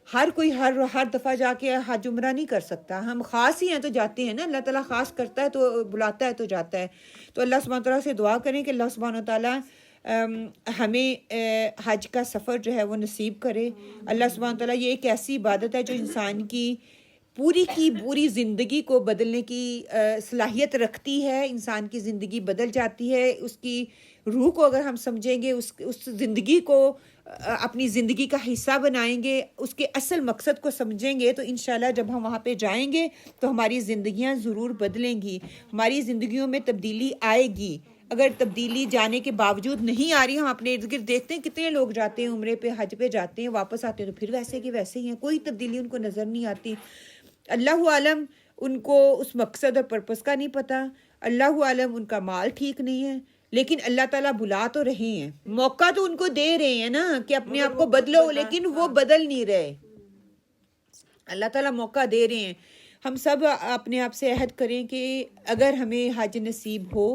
ہر کوئی ہر دفعہ جا کے حج عمرہ نہیں کر سکتا، ہم خاص ہی ہیں تو جاتے ہیں نا، اللہ تعالیٰ خاص کرتا ہے تو بلاتا ہے تو جاتا ہے. تو اللہ سبحانہ تعالیٰ سے دعا کریں کہ اللہ سبحانہ تعالیٰ ہمیں حج کا سفر جو ہے وہ نصیب کرے. اللہ سبحانہ تعالیٰ یہ ایک ایسی عبادت ہے جو انسان کی پوری زندگی کو بدلنے کی صلاحیت رکھتی ہے. انسان کی زندگی بدل جاتی ہے، اس کی روح کو اگر ہم سمجھیں گے، اس زندگی کو اپنی زندگی کا حصہ بنائیں گے، اس کے اصل مقصد کو سمجھیں گے تو انشاءاللہ جب ہم وہاں پہ جائیں گے تو ہماری زندگیاں ضرور بدلیں گی، ہماری زندگیوں میں تبدیلی آئے گی. اگر تبدیلی جانے کے باوجود نہیں آ رہی، ہم اپنے ارد گرد دیکھتے ہیں کتنے لوگ جاتے ہیں عمرے پہ، حج پہ جاتے ہیں، واپس آتے ہیں تو پھر ویسے کہ ویسے ہی ہیں، کوئی تبدیلی ان کو نظر نہیں آتی. اللہ عالم ان کو اس مقصد اور پرپس کا نہیں پتہ، اللہ عالم ان کا مال ٹھیک نہیں ہے، لیکن اللہ تعالیٰ بلا تو رہے ہیں، موقع تو ان کو دے رہے ہیں نا کہ اپنے آپ کو بدلو، لیکن وہ بدل نہیں رہے. اللہ تعالیٰ موقع دے رہے ہیں. ہم سب اپنے آپ سے عہد کریں کہ اگر ہمیں حج نصیب ہو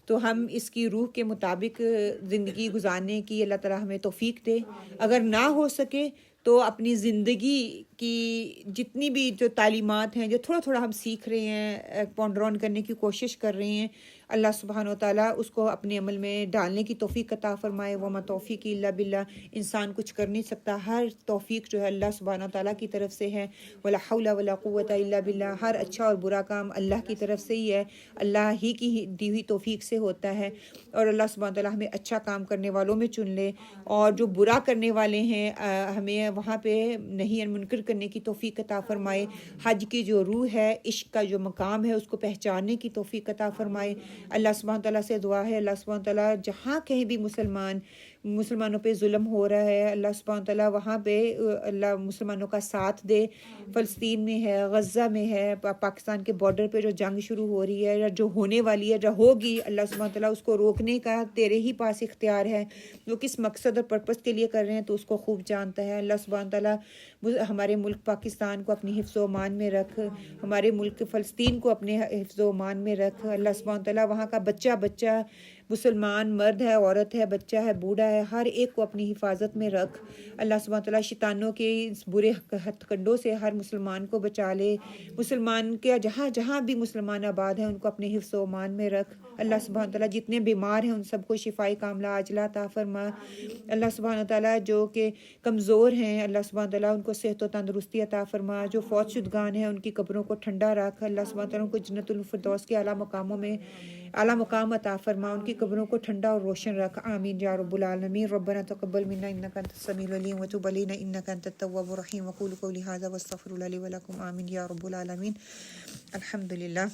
تو ہم اس کی روح کے مطابق زندگی گزارنے کی اللہ تعالیٰ ہمیں توفیق دے. اگر نہ ہو سکے تو اپنی زندگی کی جتنی بھی جو تعلیمات ہیں، جو تھوڑا تھوڑا ہم سیکھ رہے ہیں، پونڈر آن کرنے کی کوشش کر رہے ہیں، اللہ سبحانہ وتعالیٰ اس کو اپنے عمل میں ڈالنے کی توفیق عطا فرمائے. وما توفیق الا باللہ. انسان کچھ کر نہیں سکتا، ہر توفیق جو ہے اللہ سبحانہ وتعالیٰ کی طرف سے ہے. ولا حول ولا قوت الا باللہ. ہر اچھا اور برا کام اللہ کی طرف سے ہی ہے، اللہ ہی کی دی ہوئی توفیق سے ہوتا ہے. اور اللہ سبحانہ وتعالیٰ ہمیں اچھا کام کرنے والوں میں چن لے، اور جو برا کرنے والے ہیں ہمیں وہاں پہ نہیں منکر کرنے کی توفیق عطا فرمائے. حج کی جو روح ہے، عشق کا جو مقام ہے، اس کو پہچاننے کی توفیق عطا فرمائے. اللہ سبحانہ تعالیٰ سے دعا ہے، اللہ سبحانہ تعالیٰ جہاں کہیں بھی مسلمان مسلمانوں پہ ظلم ہو رہا ہے، اللہ سبحانہ تعالیٰ وہاں پہ اللہ مسلمانوں کا ساتھ دے. فلسطین میں ہے، غزہ میں ہے، پاکستان کے بارڈر پہ جو جنگ شروع ہو رہی ہے یا جو ہونے والی ہے، جو ہوگی، اللہ سبحانہ تعالیٰ اس کو روکنے کا تیرے ہی پاس اختیار ہے. وہ کس مقصد اور پرپس کے لیے کر رہے ہیں تو اس کو خوب جانتا ہے. اللہ سبحانہ تعالیٰ ہمارے ملک پاکستان کو اپنی حفظ و امان میں رکھ، ہمارے ملک فلسطین کو اپنے حفظ و امان میں رکھ. اللہ سبحانہ تعالیٰ وہاں کا بچہ مسلمان مرد ہے، عورت ہے، بچہ ہے، بوڑھا ہے، ہر ایک کو اپنی حفاظت میں رکھ. اللہ سبحانہ تعالیٰ شیطانوں کے اس برے ہتھ کنڈوں سے ہر مسلمان کو بچا لے. مسلمان کے جہاں جہاں بھی مسلمان آباد ہیں ان کو اپنے حفظ و امان میں رکھ. اللہ سبحانہ تعالیٰ جتنے بیمار ہیں ان سب کو شفائی کاملہ عاجلہ عطا فرما. اللہ سبحانہ تعالیٰ جو کہ کمزور ہیں، اللہ سبحانہ تعالیٰ ان کو صحت و تندرستی عطا فرما. جو فوت شدگان ہیں ان کی قبروں کو ٹھنڈا رکھ. اللہ سبحانہ تعالیٰ ان کو جنت الفردوس کے اعلیٰ مقاموں میں اعلیٰ مقام عطا فرما. ان کی قبروں کو ٹھنڈا اور روشن رکھ. آمین یا رب العالمین. ربنا تقبل منا انک انت السمیع العلیم وتب علینا انک انت التواب الرحیم. وقولوا قولی ھذا واستغفر اللہ لی ولکم. آمین یا رب العالمین. الحمدللہ.